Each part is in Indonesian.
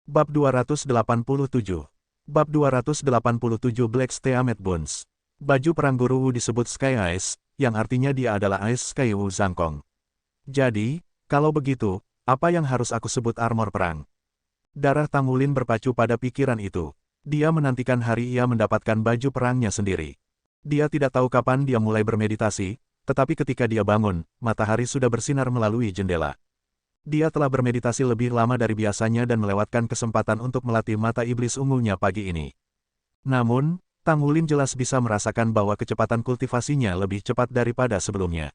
Bab 287. Bab 287 Black Steamed Bones. Baju perang guru Wu disebut Sky Ice, yang artinya dia adalah Ice Sky Wu Zhangkong. Jadi, kalau begitu, apa yang harus aku sebut armor perang? Darah Tang Wulin berpacu pada pikiran itu. Dia menantikan hari ia mendapatkan baju perangnya sendiri. Dia tidak tahu kapan dia mulai bermeditasi, tetapi ketika dia bangun, matahari sudah bersinar melalui jendela. Dia telah bermeditasi lebih lama dari biasanya dan melewatkan kesempatan untuk melatih mata iblis ungunya pagi ini. Namun, Tang Wulin jelas bisa merasakan bahwa kecepatan kultivasinya lebih cepat daripada sebelumnya.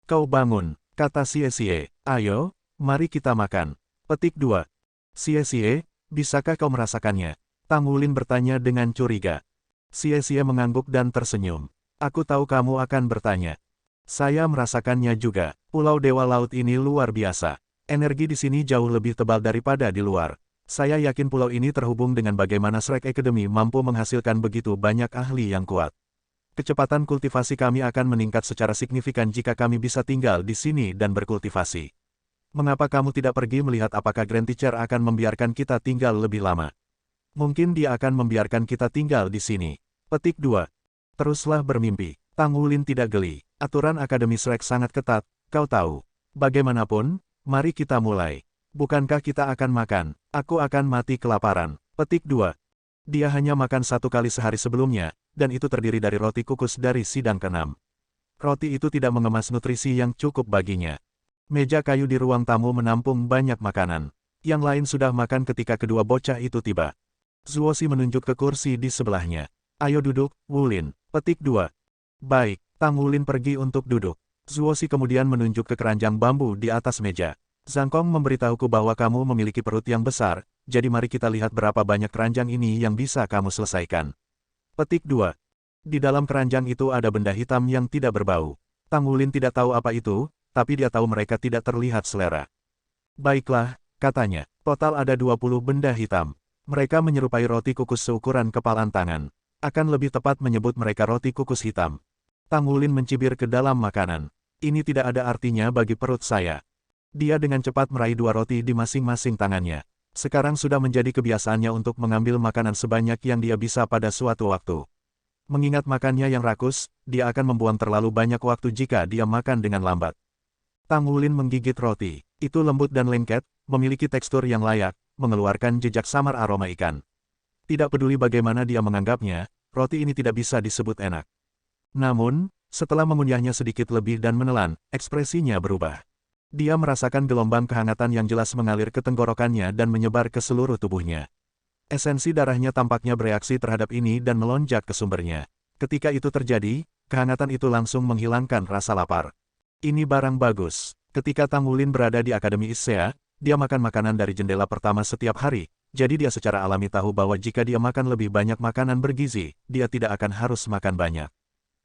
Kau bangun, kata Xie. Ayo, mari kita makan. Petik 2. Xie, bisakah kau merasakannya? Tang Wulin bertanya dengan curiga. Xie mengangguk dan tersenyum. Aku tahu kamu akan bertanya. Saya merasakannya juga. Pulau Dewa Laut ini luar biasa. Energi di sini jauh lebih tebal daripada di luar. Saya yakin pulau ini terhubung dengan bagaimana Shrek Academy mampu menghasilkan begitu banyak ahli yang kuat. Kecepatan kultivasi kami akan meningkat secara signifikan jika kami bisa tinggal di sini dan berkultivasi. Mengapa kamu tidak pergi melihat apakah Grand Teacher akan membiarkan kita tinggal lebih lama? Mungkin dia akan membiarkan kita tinggal di sini. Petik 2. Teruslah bermimpi. Tang Wulin tidak geli. Aturan Akademi Shrek sangat ketat, kau tahu. Bagaimanapun, mari kita mulai. Bukankah kita akan makan? Aku akan mati kelaparan. Petik 2. Dia hanya makan 1 kali sehari sebelumnya, dan itu terdiri dari roti kukus dari sidang ke-6. Roti itu tidak mengemas nutrisi yang cukup baginya. Meja kayu di ruang tamu menampung banyak makanan. Yang lain sudah makan ketika kedua bocah itu tiba. Zuoxi menunjuk ke kursi di sebelahnya. Ayo duduk, Wulin. Petik 2. Baik, Tang Wulin pergi untuk duduk. Zuoxi kemudian menunjuk ke keranjang bambu di atas meja. Zhangkong memberitahuku bahwa kamu memiliki perut yang besar, jadi mari kita lihat berapa banyak keranjang ini yang bisa kamu selesaikan. Petik 2. Di dalam keranjang itu ada benda hitam yang tidak berbau. Tang Wulin tidak tahu apa itu, tapi dia tahu mereka tidak terlihat selera. Baiklah, katanya, total ada 20 benda hitam. Mereka menyerupai roti kukus seukuran kepalan tangan. Akan lebih tepat menyebut mereka roti kukus hitam. Tang Wulin mencibir ke dalam makanan. Ini tidak ada artinya bagi perut saya. Dia dengan cepat meraih 2 roti di masing-masing tangannya. Sekarang sudah menjadi kebiasaannya untuk mengambil makanan sebanyak yang dia bisa pada suatu waktu. Mengingat makannya yang rakus, dia akan membuang terlalu banyak waktu jika dia makan dengan lambat. Tang Wulin menggigit roti. Itu lembut dan lengket, memiliki tekstur yang layak, mengeluarkan jejak samar aroma ikan. Tidak peduli bagaimana dia menganggapnya, roti ini tidak bisa disebut enak. Namun, setelah mengunyahnya sedikit lebih dan menelan, ekspresinya berubah. Dia merasakan gelombang kehangatan yang jelas mengalir ke tenggorokannya dan menyebar ke seluruh tubuhnya. Esensi darahnya tampaknya bereaksi terhadap ini dan melonjak ke sumbernya. Ketika itu terjadi, kehangatan itu langsung menghilangkan rasa lapar. Ini barang bagus. Ketika Tang Wulin berada di Akademi Issea, dia makan makanan dari jendela pertama setiap hari, jadi dia secara alami tahu bahwa jika dia makan lebih banyak makanan bergizi, dia tidak akan harus makan banyak.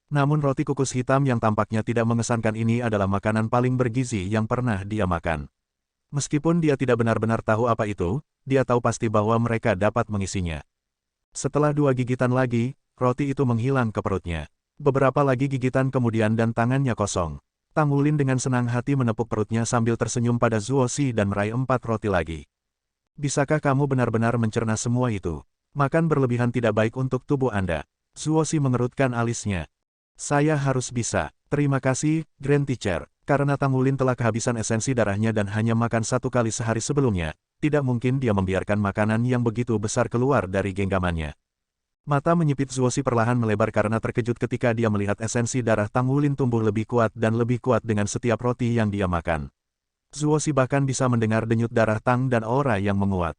Namun roti kukus hitam yang tampaknya tidak mengesankan ini adalah makanan paling bergizi yang pernah dia makan. Meskipun dia tidak benar-benar tahu apa itu, dia tahu pasti bahwa mereka dapat mengisinya. Setelah 2 gigitan lagi, roti itu menghilang ke perutnya. Beberapa lagi gigitan kemudian dan tangannya kosong. Tang Wulin dengan senang hati menepuk perutnya sambil tersenyum pada Zuoxi dan meraih 4 roti lagi. Bisakah kamu benar-benar mencerna semua itu? Makan berlebihan tidak baik untuk tubuh Anda. Zuoxi mengerutkan alisnya. Saya harus bisa. Terima kasih, Grand Teacher. Karena Tang Wulin telah kehabisan esensi darahnya dan hanya makan 1 kali sehari sebelumnya, tidak mungkin dia membiarkan makanan yang begitu besar keluar dari genggamannya. Mata menyipit Zuoxi perlahan melebar karena terkejut ketika dia melihat esensi darah Tang Wulin tumbuh lebih kuat dan lebih kuat dengan setiap roti yang dia makan. Zuoxi bahkan bisa mendengar denyut darah Tang dan aura yang menguat.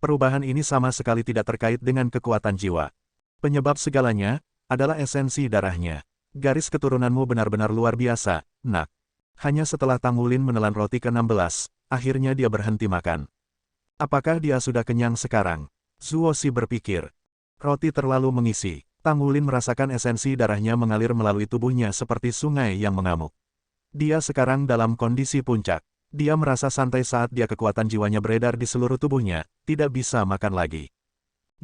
Perubahan ini sama sekali tidak terkait dengan kekuatan jiwa. Penyebab segalanya adalah esensi darahnya. Garis keturunanmu benar-benar luar biasa, nak. Hanya setelah Tang Wulin menelan roti ke-16, akhirnya dia berhenti makan. Apakah dia sudah kenyang sekarang? Zuoxi berpikir. Roti terlalu mengisi. Tang Wulin merasakan esensi darahnya mengalir melalui tubuhnya seperti sungai yang mengamuk. Dia sekarang dalam kondisi puncak. Dia merasa santai saat dia kekuatan jiwanya beredar di seluruh tubuhnya, tidak bisa makan lagi.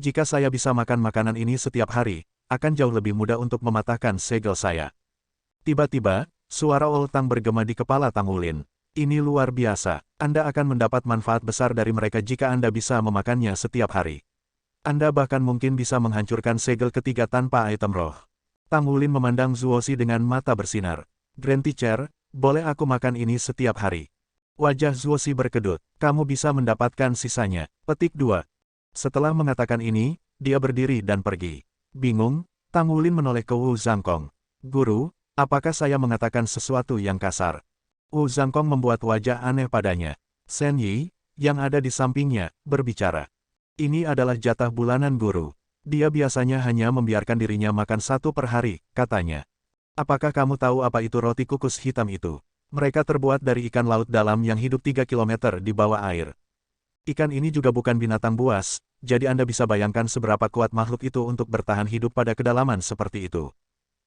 Jika saya bisa makan makanan ini setiap hari, akan jauh lebih mudah untuk mematahkan segel saya. Tiba-tiba, suara Old Tang bergema di kepala Tang Wulin. Ini luar biasa. Anda akan mendapat manfaat besar dari mereka jika Anda bisa memakannya setiap hari. Anda bahkan mungkin bisa menghancurkan segel ketiga tanpa item roh. Tang Wulin memandang Zuozi dengan mata bersinar. Grand Teacher, boleh aku makan ini setiap hari? Wajah Zuozi berkedut. Kamu bisa mendapatkan sisanya. Petik 2. Setelah mengatakan ini, dia berdiri dan pergi. Bingung, Tang Wulin menoleh ke Wu Zhangkong. Guru, apakah saya mengatakan sesuatu yang kasar? Wu Zhangkong membuat wajah aneh padanya. Shen Yi, yang ada di sampingnya, berbicara. Ini adalah jatah bulanan guru. Dia biasanya hanya membiarkan dirinya makan satu per hari, katanya. Apakah kamu tahu apa itu roti kukus hitam itu? Mereka terbuat dari ikan laut dalam yang hidup 3 kilometer di bawah air. Ikan ini juga bukan binatang buas, jadi Anda bisa bayangkan seberapa kuat makhluk itu untuk bertahan hidup pada kedalaman seperti itu.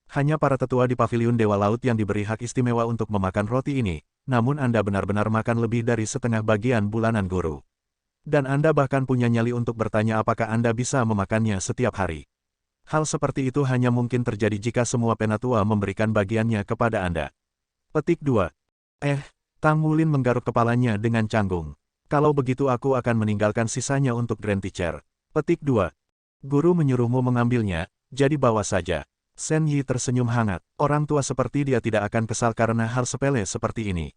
Hanya para tetua di paviliun Dewa Laut yang diberi hak istimewa untuk memakan roti ini, namun Anda benar-benar makan lebih dari setengah bagian bulanan guru. Dan Anda bahkan punya nyali untuk bertanya apakah Anda bisa memakannya setiap hari. Hal seperti itu hanya mungkin terjadi jika semua penatua memberikan bagiannya kepada Anda. Petik 2. Tang Wulin menggaruk kepalanya dengan canggung. Kalau begitu aku akan meninggalkan sisanya untuk Grand Teacher. Petik 2. Guru menyuruhmu mengambilnya, jadi bawa saja. Shen Yi tersenyum hangat. Orang tua seperti dia tidak akan kesal karena hal sepele seperti ini.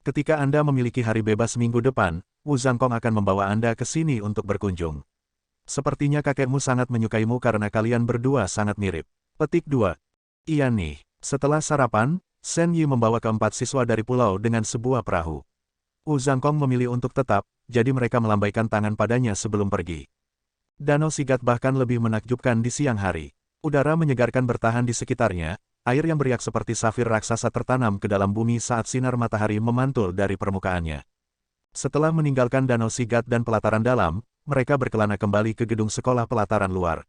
Ketika Anda memiliki hari bebas minggu depan, Wu Zhangkong akan membawa Anda ke sini untuk berkunjung. Sepertinya kakekmu sangat menyukaimu karena kalian berdua sangat mirip. Petik 2. Iya nih. Setelah sarapan, Shen Yi membawa keempat siswa dari pulau dengan sebuah perahu. Wu Zhangkong memilih untuk tetap, jadi mereka melambaikan tangan padanya sebelum pergi. Danau Sigat bahkan lebih menakjubkan di siang hari. Udara menyegarkan bertahan di sekitarnya, air yang beriak seperti safir raksasa tertanam ke dalam bumi saat sinar matahari memantul dari permukaannya. Setelah meninggalkan Danau Sigat dan pelataran dalam, mereka berkelana kembali ke gedung sekolah pelataran luar.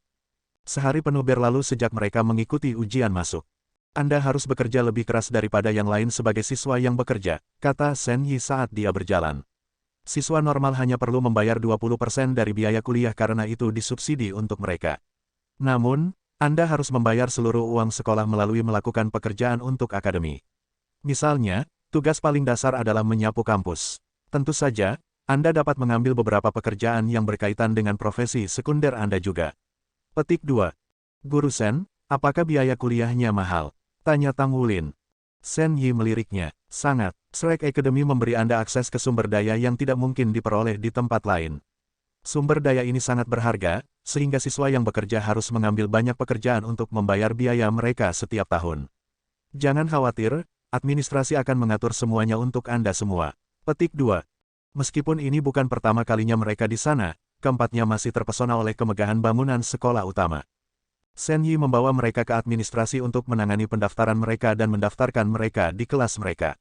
Sehari penuh berlalu sejak mereka mengikuti ujian masuk. Anda harus bekerja lebih keras daripada yang lain sebagai siswa yang bekerja, kata Shen Yi saat dia berjalan. Siswa normal hanya perlu membayar 20% dari biaya kuliah karena itu disubsidi untuk mereka. Namun, Anda harus membayar seluruh uang sekolah melalui melakukan pekerjaan untuk akademi. Misalnya, tugas paling dasar adalah menyapu kampus. Tentu saja, Anda dapat mengambil beberapa pekerjaan yang berkaitan dengan profesi sekunder Anda juga. Petik 2. Guru Shen, apakah biaya kuliahnya mahal? Tanya Tang Wulin. Shen Yi meliriknya. Sangat. Shrek Academy memberi Anda akses ke sumber daya yang tidak mungkin diperoleh di tempat lain. Sumber daya ini sangat berharga, sehingga siswa yang bekerja harus mengambil banyak pekerjaan untuk membayar biaya mereka setiap tahun. Jangan khawatir, administrasi akan mengatur semuanya untuk Anda semua. Petik 2. Meskipun ini bukan pertama kalinya mereka di sana, keempatnya masih terpesona oleh kemegahan bangunan sekolah utama. Shen Yi membawa mereka ke administrasi untuk menangani pendaftaran mereka dan mendaftarkan mereka di kelas mereka.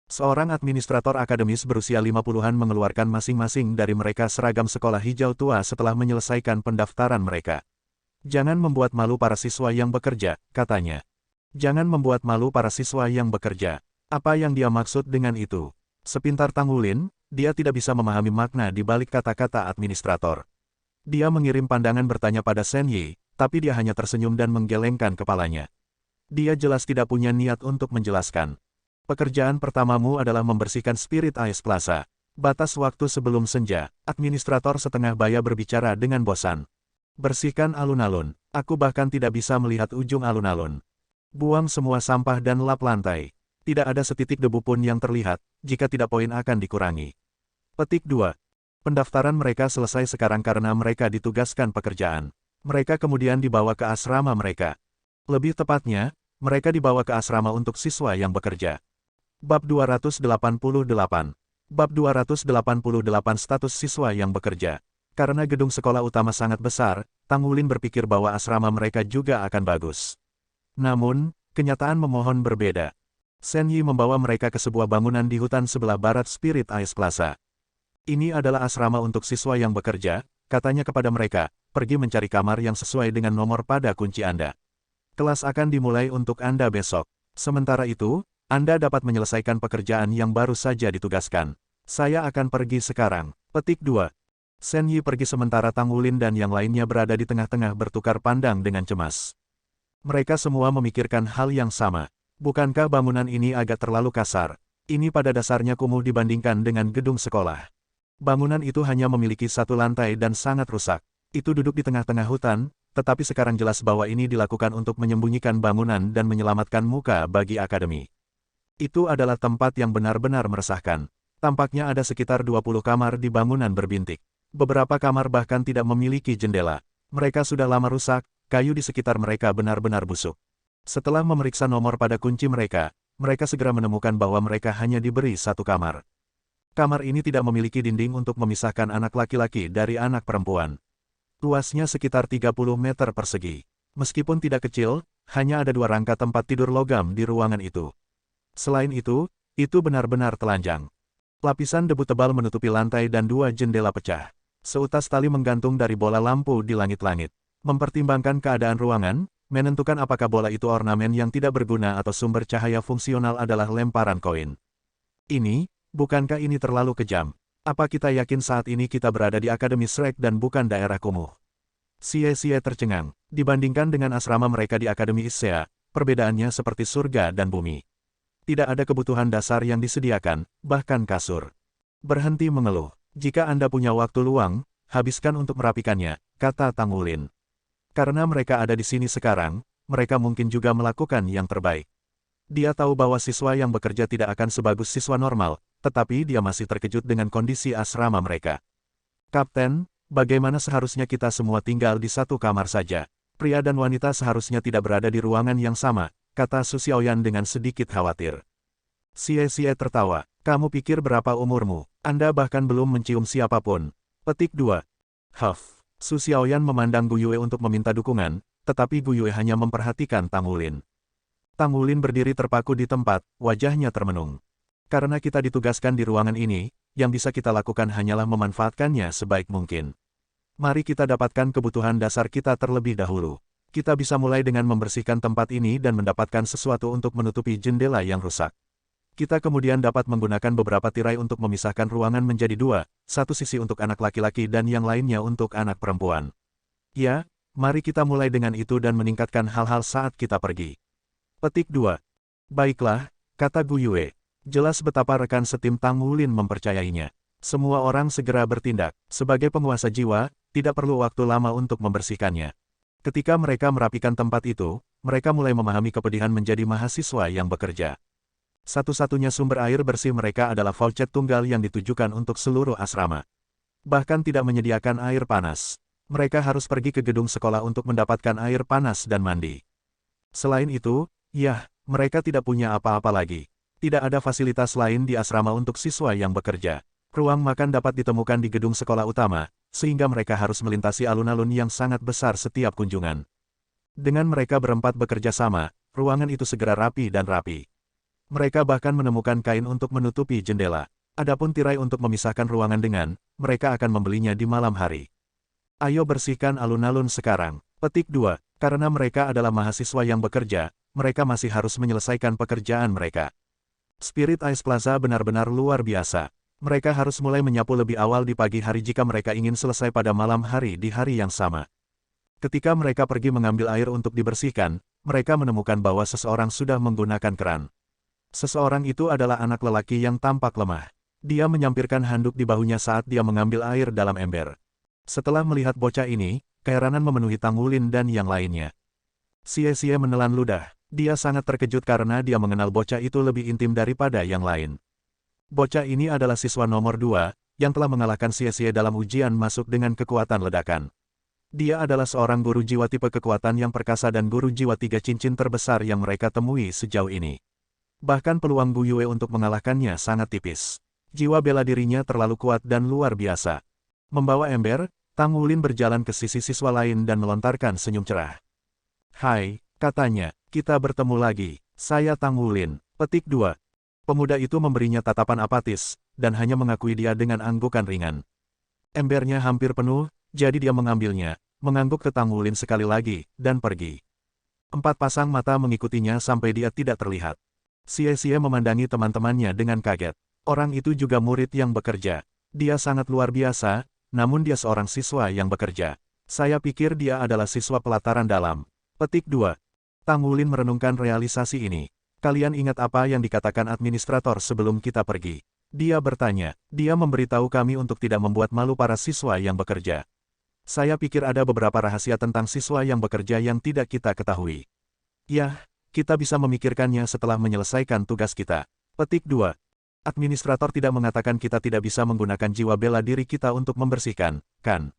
Seorang administrator akademis berusia 50-an mengeluarkan masing-masing dari mereka seragam sekolah hijau tua setelah menyelesaikan pendaftaran mereka. Jangan membuat malu para siswa yang bekerja, katanya. Jangan membuat malu para siswa yang bekerja. Apa yang dia maksud dengan itu? Sepintar Tang Wulin, dia tidak bisa memahami makna di balik kata-kata administrator. Dia mengirim pandangan bertanya pada Shen Yi, tapi dia hanya tersenyum dan menggelengkan kepalanya. Dia jelas tidak punya niat untuk menjelaskan. Pekerjaan pertamamu adalah membersihkan Spirit Ice Plaza. Batas waktu sebelum senja, administrator setengah baya berbicara dengan bosan. Bersihkan alun-alun. Aku bahkan tidak bisa melihat ujung alun-alun. Buang semua sampah dan lap lantai. Tidak ada setitik debu pun yang terlihat, jika tidak poin akan dikurangi. Petik 2. Pendaftaran mereka selesai sekarang karena mereka ditugaskan pekerjaan. Mereka kemudian dibawa ke asrama mereka. Lebih tepatnya, mereka dibawa ke asrama untuk siswa yang bekerja. Bab 288. Bab 288 status siswa yang bekerja. Karena gedung sekolah utama sangat besar, Tang Wulin berpikir bahwa asrama mereka juga akan bagus. Namun, kenyataan memohon berbeda. Shen Yi membawa mereka ke sebuah bangunan di hutan sebelah barat Spirit Ice Plaza. Ini adalah asrama untuk siswa yang bekerja, katanya kepada mereka, pergi mencari kamar yang sesuai dengan nomor pada kunci Anda. Kelas akan dimulai untuk Anda besok. Sementara itu, Anda dapat menyelesaikan pekerjaan yang baru saja ditugaskan. Saya akan pergi sekarang. Petik 2. Shen Yi pergi sementara Tang Wulin dan yang lainnya berada di tengah-tengah bertukar pandang dengan cemas. Mereka semua memikirkan hal yang sama. Bukankah bangunan ini agak terlalu kasar? Ini pada dasarnya kumuh dibandingkan dengan gedung sekolah. Bangunan itu hanya memiliki satu lantai dan sangat rusak. Itu duduk di tengah-tengah hutan, tetapi sekarang jelas bahwa ini dilakukan untuk menyembunyikan bangunan dan menyelamatkan muka bagi akademi. Itu adalah tempat yang benar-benar meresahkan. Tampaknya ada sekitar 20 kamar di bangunan berbintik. Beberapa kamar bahkan tidak memiliki jendela. Mereka sudah lama rusak, kayu di sekitar mereka benar-benar busuk. Setelah memeriksa nomor pada kunci mereka segera menemukan bahwa mereka hanya diberi satu kamar. Kamar ini tidak memiliki dinding untuk memisahkan anak laki-laki dari anak perempuan. Luasnya sekitar 30 meter persegi. Meskipun tidak kecil, hanya ada 2 rangka tempat tidur logam di ruangan itu. Selain itu benar-benar telanjang. Lapisan debu tebal menutupi lantai dan 2 jendela pecah. Seutas tali menggantung dari bola lampu di langit-langit. Mempertimbangkan keadaan ruangan, menentukan apakah bola itu ornamen yang tidak berguna atau sumber cahaya fungsional adalah lemparan koin. Bukankah ini terlalu kejam? Apa kita yakin saat ini kita berada di Akademi Shrek dan bukan daerah kumuh? Xie tercengang. Dibandingkan dengan asrama mereka di Akademi Issea, perbedaannya seperti surga dan bumi. Tidak ada kebutuhan dasar yang disediakan, bahkan kasur. Berhenti mengeluh. Jika Anda punya waktu luang, habiskan untuk merapikannya, kata Tang Wulin. Karena mereka ada di sini sekarang, mereka mungkin juga melakukan yang terbaik. Dia tahu bahwa siswa yang bekerja tidak akan sebagus siswa normal, tetapi dia masih terkejut dengan kondisi asrama mereka. Kapten, bagaimana seharusnya kita semua tinggal di satu kamar saja? Pria dan wanita seharusnya tidak berada di ruangan yang sama, kata Su Xiaoyan dengan sedikit khawatir. Xie tertawa. Kamu pikir berapa umurmu? Anda bahkan belum mencium siapapun. Petik 2. Huff. Su Xiaoyan memandang Gu Yue untuk meminta dukungan, tetapi Gu Yue hanya memperhatikan Tang Wulin. Tang Wulin berdiri terpaku di tempat, wajahnya termenung. Karena kita ditugaskan di ruangan ini, yang bisa kita lakukan hanyalah memanfaatkannya sebaik mungkin. Mari kita dapatkan kebutuhan dasar kita terlebih dahulu. Kita bisa mulai dengan membersihkan tempat ini dan mendapatkan sesuatu untuk menutupi jendela yang rusak. Kita kemudian dapat menggunakan beberapa tirai untuk memisahkan ruangan menjadi 2, satu sisi untuk anak laki-laki dan yang lainnya untuk anak perempuan. Ya, mari kita mulai dengan itu dan meningkatkan hal-hal saat kita pergi. Petik 2. Baiklah, kata Gu Yue. Jelas betapa rekan setim Tang Wulin mempercayainya. Semua orang segera bertindak. Sebagai penguasa jiwa, tidak perlu waktu lama untuk membersihkannya. Ketika mereka merapikan tempat itu, mereka mulai memahami kepedihan menjadi mahasiswa yang bekerja. Satu-satunya sumber air bersih mereka adalah faucet tunggal yang ditujukan untuk seluruh asrama. Bahkan tidak menyediakan air panas. Mereka harus pergi ke gedung sekolah untuk mendapatkan air panas dan mandi. Selain itu, mereka tidak punya apa-apa lagi. Tidak ada fasilitas lain di asrama untuk siswa yang bekerja. Ruang makan dapat ditemukan di gedung sekolah utama, sehingga mereka harus melintasi alun-alun yang sangat besar setiap kunjungan. Dengan mereka berempat bekerja sama, ruangan itu segera rapi dan rapi. Mereka bahkan menemukan kain untuk menutupi jendela. Adapun tirai untuk memisahkan ruangan dengan, mereka akan membelinya di malam hari. Ayo bersihkan alun-alun sekarang. Petik 2. Karena mereka adalah mahasiswa yang bekerja, mereka masih harus menyelesaikan pekerjaan mereka. Spirit Ice Plaza benar-benar luar biasa. Mereka harus mulai menyapu lebih awal di pagi hari jika mereka ingin selesai pada malam hari di hari yang sama. Ketika mereka pergi mengambil air untuk dibersihkan, mereka menemukan bahwa seseorang sudah menggunakan keran. Seseorang itu adalah anak lelaki yang tampak lemah. Dia menyampirkan handuk di bahunya saat dia mengambil air dalam ember. Setelah melihat bocah ini, keheranan memenuhi Tang Wulin dan yang lainnya. Xie menelan ludah. Dia sangat terkejut karena dia mengenal bocah itu lebih intim daripada yang lain. Bocah ini adalah siswa nomor 2, yang telah mengalahkan Xie dalam ujian masuk dengan kekuatan ledakan. Dia adalah seorang guru jiwa tipe kekuatan yang perkasa dan guru jiwa 3 cincin terbesar yang mereka temui sejauh ini. Bahkan peluang Gu Yue untuk mengalahkannya sangat tipis. Jiwa bela dirinya terlalu kuat dan luar biasa. Membawa ember, Tang Wulin berjalan ke sisi siswa lain dan melontarkan senyum cerah. Hai, katanya. Kita bertemu lagi. Saya Tang Wulin. Petik 2. Pemuda itu memberinya tatapan apatis, dan hanya mengakui dia dengan anggukan ringan. Embernya hampir penuh, jadi dia mengambilnya, mengangguk ke Tang Wulin sekali lagi, dan pergi. 4 pasang mata mengikutinya sampai dia tidak terlihat. Xie memandangi teman-temannya dengan kaget. Orang itu juga murid yang bekerja. Dia sangat luar biasa, namun dia seorang siswa yang bekerja. Saya pikir dia adalah siswa pelataran dalam. Petik 2. Tang Wulin merenungkan realisasi ini. Kalian ingat apa yang dikatakan administrator sebelum kita pergi? Dia bertanya. Dia memberitahu kami untuk tidak membuat malu para siswa yang bekerja. Saya pikir ada beberapa rahasia tentang siswa yang bekerja yang tidak kita ketahui. Yah, kita bisa memikirkannya setelah menyelesaikan tugas kita. Petik 2. Administrator tidak mengatakan kita tidak bisa menggunakan jiwa bela diri kita untuk membersihkan, kan?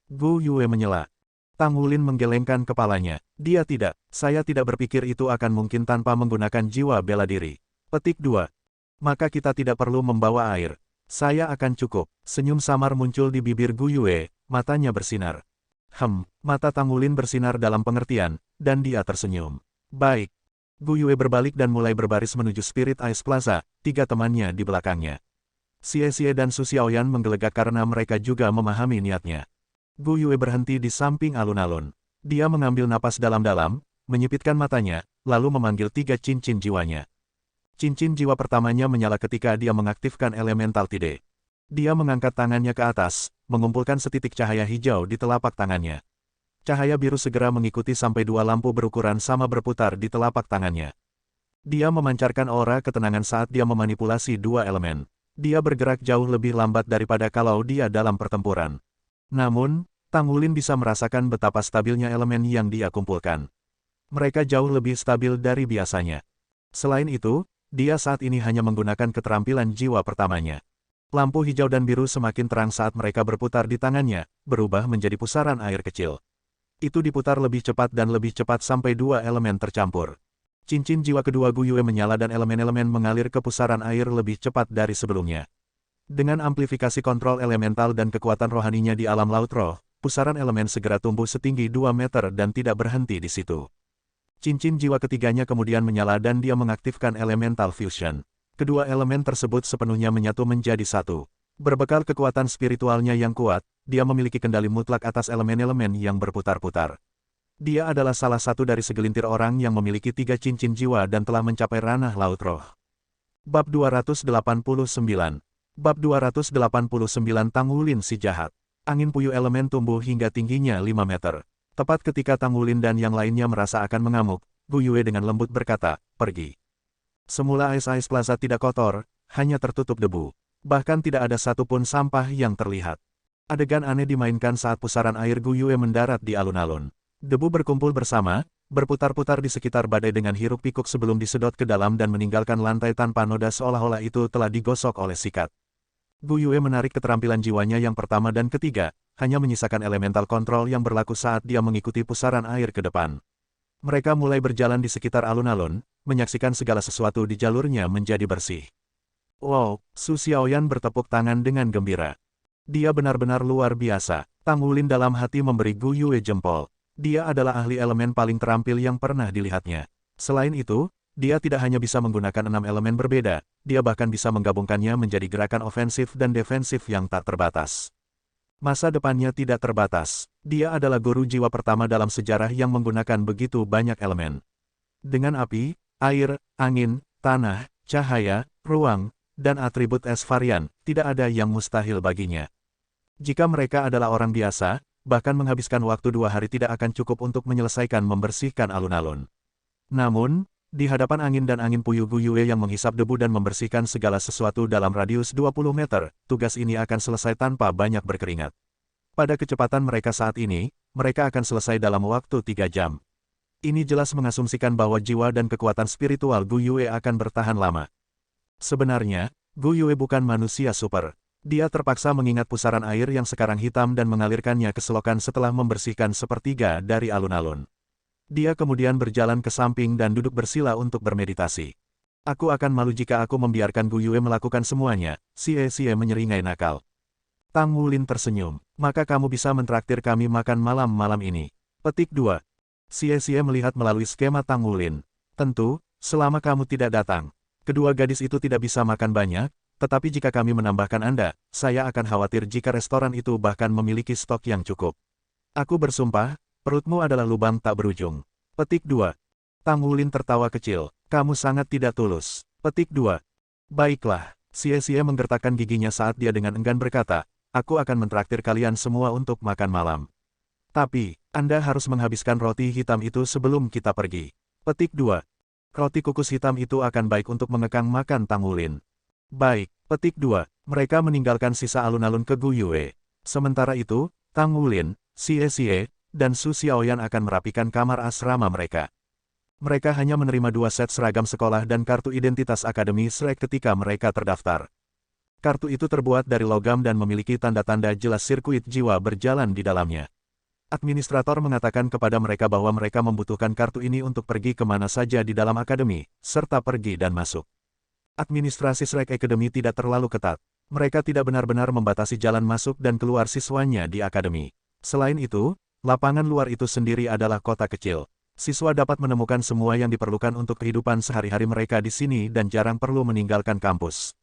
Gu Yue menyela. Tang Wulin menggelengkan kepalanya. Dia tidak. Saya tidak berpikir itu akan mungkin tanpa menggunakan jiwa bela diri. Petik 2. Maka kita tidak perlu membawa air. Saya akan cukup. Senyum samar muncul di bibir Gu Yue, matanya bersinar. Mata Tang Wulin bersinar dalam pengertian, dan dia tersenyum. Baik. Gu Yue berbalik dan mulai berbaris menuju Spirit Ice Plaza, 3 temannya di belakangnya. Xie Xie dan Su Xiaoyan menggelegak karena mereka juga memahami niatnya. Gu Yue berhenti di samping alun-alun. Dia mengambil napas dalam-dalam, menyipitkan matanya, lalu memanggil 3 cincin jiwanya. Cincin jiwa pertamanya menyala ketika dia mengaktifkan elemental tide. Dia mengangkat tangannya ke atas, mengumpulkan setitik cahaya hijau di telapak tangannya. Cahaya biru segera mengikuti sampai 2 lampu berukuran sama berputar di telapak tangannya. Dia memancarkan aura ketenangan saat dia memanipulasi 2 elemen. Dia bergerak jauh lebih lambat daripada kalau dia dalam pertempuran. Namun, Tang Wulin bisa merasakan betapa stabilnya elemen yang dia kumpulkan. Mereka jauh lebih stabil dari biasanya. Selain itu, dia saat ini hanya menggunakan keterampilan jiwa pertamanya. Lampu hijau dan biru semakin terang saat mereka berputar di tangannya, berubah menjadi pusaran air kecil. Itu diputar lebih cepat dan lebih cepat sampai 2 elemen tercampur. Cincin jiwa kedua Gu Yue menyala dan elemen-elemen mengalir ke pusaran air lebih cepat dari sebelumnya. Dengan amplifikasi kontrol elemental dan kekuatan rohaninya di alam laut roh, pusaran elemen segera tumbuh setinggi 2 meter dan tidak berhenti di situ. Cincin jiwa ketiganya kemudian menyala dan dia mengaktifkan elemental fusion. Kedua elemen tersebut sepenuhnya menyatu menjadi satu. Berbekal kekuatan spiritualnya yang kuat, dia memiliki kendali mutlak atas elemen-elemen yang berputar-putar. Dia adalah salah satu dari segelintir orang yang memiliki 3 cincin jiwa dan telah mencapai ranah laut roh. Bab 289. Bab 289 Tang Wulin si jahat. Angin puyuh elemen tumbuh hingga tingginya 5 meter. Tepat ketika Tang Wulin dan yang lainnya merasa akan mengamuk, Gu Yue dengan lembut berkata, pergi. Semula Ice Plaza tidak kotor, hanya tertutup debu. Bahkan tidak ada satupun sampah yang terlihat. Adegan aneh dimainkan saat pusaran air Gu Yue mendarat di alun-alun. Debu berkumpul bersama, berputar-putar di sekitar badai dengan hiruk pikuk sebelum disedot ke dalam dan meninggalkan lantai tanpa noda seolah-olah itu telah digosok oleh sikat. Gu Yue menarik keterampilan jiwanya yang pertama dan ketiga, hanya menyisakan elemental kontrol yang berlaku saat dia mengikuti pusaran air ke depan. Mereka mulai berjalan di sekitar alun-alun, menyaksikan segala sesuatu di jalurnya menjadi bersih. Wow, Su Xiaoyan bertepuk tangan dengan gembira. Dia benar-benar luar biasa. Tang Wulin dalam hati memberi Gu Yue jempol. Dia adalah ahli elemen paling terampil yang pernah dilihatnya. Selain itu, dia tidak hanya bisa menggunakan 6 elemen berbeda, dia bahkan bisa menggabungkannya menjadi gerakan ofensif dan defensif yang tak terbatas. Masa depannya tidak terbatas. Dia adalah guru jiwa pertama dalam sejarah yang menggunakan begitu banyak elemen. Dengan api, air, angin, tanah, cahaya, ruang, dan atribut es varian, tidak ada yang mustahil baginya. Jika mereka adalah orang biasa, bahkan menghabiskan waktu 2 hari tidak akan cukup untuk menyelesaikan membersihkan alun-alun. Namun, di hadapan angin dan angin puyuh Gu Yue yang menghisap debu dan membersihkan segala sesuatu dalam radius 20 meter, tugas ini akan selesai tanpa banyak berkeringat. Pada kecepatan mereka saat ini, mereka akan selesai dalam waktu 3 jam. Ini jelas mengasumsikan bahwa jiwa dan kekuatan spiritual Gu Yue akan bertahan lama. Sebenarnya, Gu Yue bukan manusia super. Dia terpaksa mengingat pusaran air yang sekarang hitam dan mengalirkannya ke selokan setelah membersihkan sepertiga dari alun-alun. Dia kemudian berjalan ke samping dan duduk bersila untuk bermeditasi. Aku akan malu jika aku membiarkan Gu Yue melakukan semuanya, Xie Xie menyeringai nakal. Tang Wulin tersenyum. Maka kamu bisa mentraktir kami makan malam-malam ini. Petik 2. Xie Xie melihat melalui skema Tang Wulin. Tentu, selama kamu tidak datang. Kedua gadis itu tidak bisa makan banyak, tetapi jika kami menambahkan Anda, saya akan khawatir jika restoran itu bahkan memiliki stok yang cukup. Aku bersumpah, perutmu adalah lubang tak berujung. Petik 2. Tang Wulin tertawa kecil. Kamu sangat tidak tulus. Petik 2. Baiklah. Xie Xie menggertakkan giginya saat dia dengan enggan berkata, aku akan mentraktir kalian semua untuk makan malam. Tapi, Anda harus menghabiskan roti hitam itu sebelum kita pergi. Petik 2. Roti kukus hitam itu akan baik untuk mengekang makan Tang Wulin. Baik, petik 2. Mereka meninggalkan sisa alun-alun ke Gu Yue. Sementara itu, Tang Wulin, Xie, dan Su Xiaoyan akan merapikan kamar asrama mereka. Mereka hanya menerima 2 set seragam sekolah dan kartu identitas Akademi Shrek ketika mereka terdaftar. Kartu itu terbuat dari logam dan memiliki tanda-tanda jelas sirkuit jiwa berjalan di dalamnya. Administrator mengatakan kepada mereka bahwa mereka membutuhkan kartu ini untuk pergi kemana saja di dalam akademi, serta pergi dan masuk. Administrasi Shrek Academy tidak terlalu ketat. Mereka tidak benar-benar membatasi jalan masuk dan keluar siswanya di akademi. Selain itu, lapangan luar itu sendiri adalah kota kecil. Siswa dapat menemukan semua yang diperlukan untuk kehidupan sehari-hari mereka di sini dan jarang perlu meninggalkan kampus.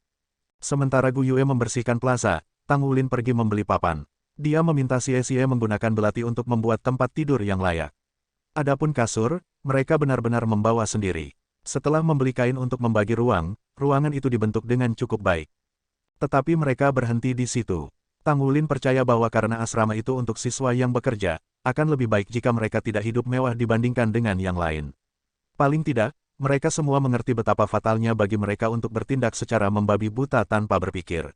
Sementara Gu Yue membersihkan plaza, Tang Wulin pergi membeli papan. Dia meminta Xie menggunakan belati untuk membuat tempat tidur yang layak. Adapun kasur, mereka benar-benar membawa sendiri. Setelah membeli kain untuk membagi ruangan itu dibentuk dengan cukup baik. Tetapi mereka berhenti di situ. Tang Wulin percaya bahwa karena asrama itu untuk siswa yang bekerja, akan lebih baik jika mereka tidak hidup mewah dibandingkan dengan yang lain. Paling tidak, mereka semua mengerti betapa fatalnya bagi mereka untuk bertindak secara membabi buta tanpa berpikir.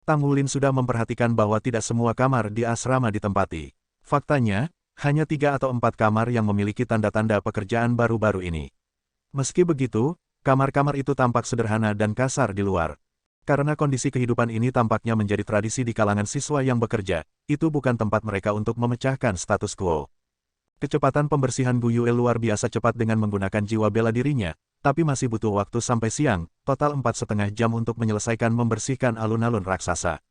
Tang Wulin sudah memperhatikan bahwa tidak semua kamar di asrama ditempati. Faktanya, hanya 3 atau 4 kamar yang memiliki tanda-tanda pekerjaan baru-baru ini. Meski begitu, kamar-kamar itu tampak sederhana dan kasar di luar. Karena kondisi kehidupan ini tampaknya menjadi tradisi di kalangan siswa yang bekerja, itu bukan tempat mereka untuk memecahkan status quo. Kecepatan pembersihan Gu Yue luar biasa cepat dengan menggunakan jiwa bela dirinya, tapi masih butuh waktu sampai siang, total 4,5 jam untuk menyelesaikan membersihkan alun-alun raksasa.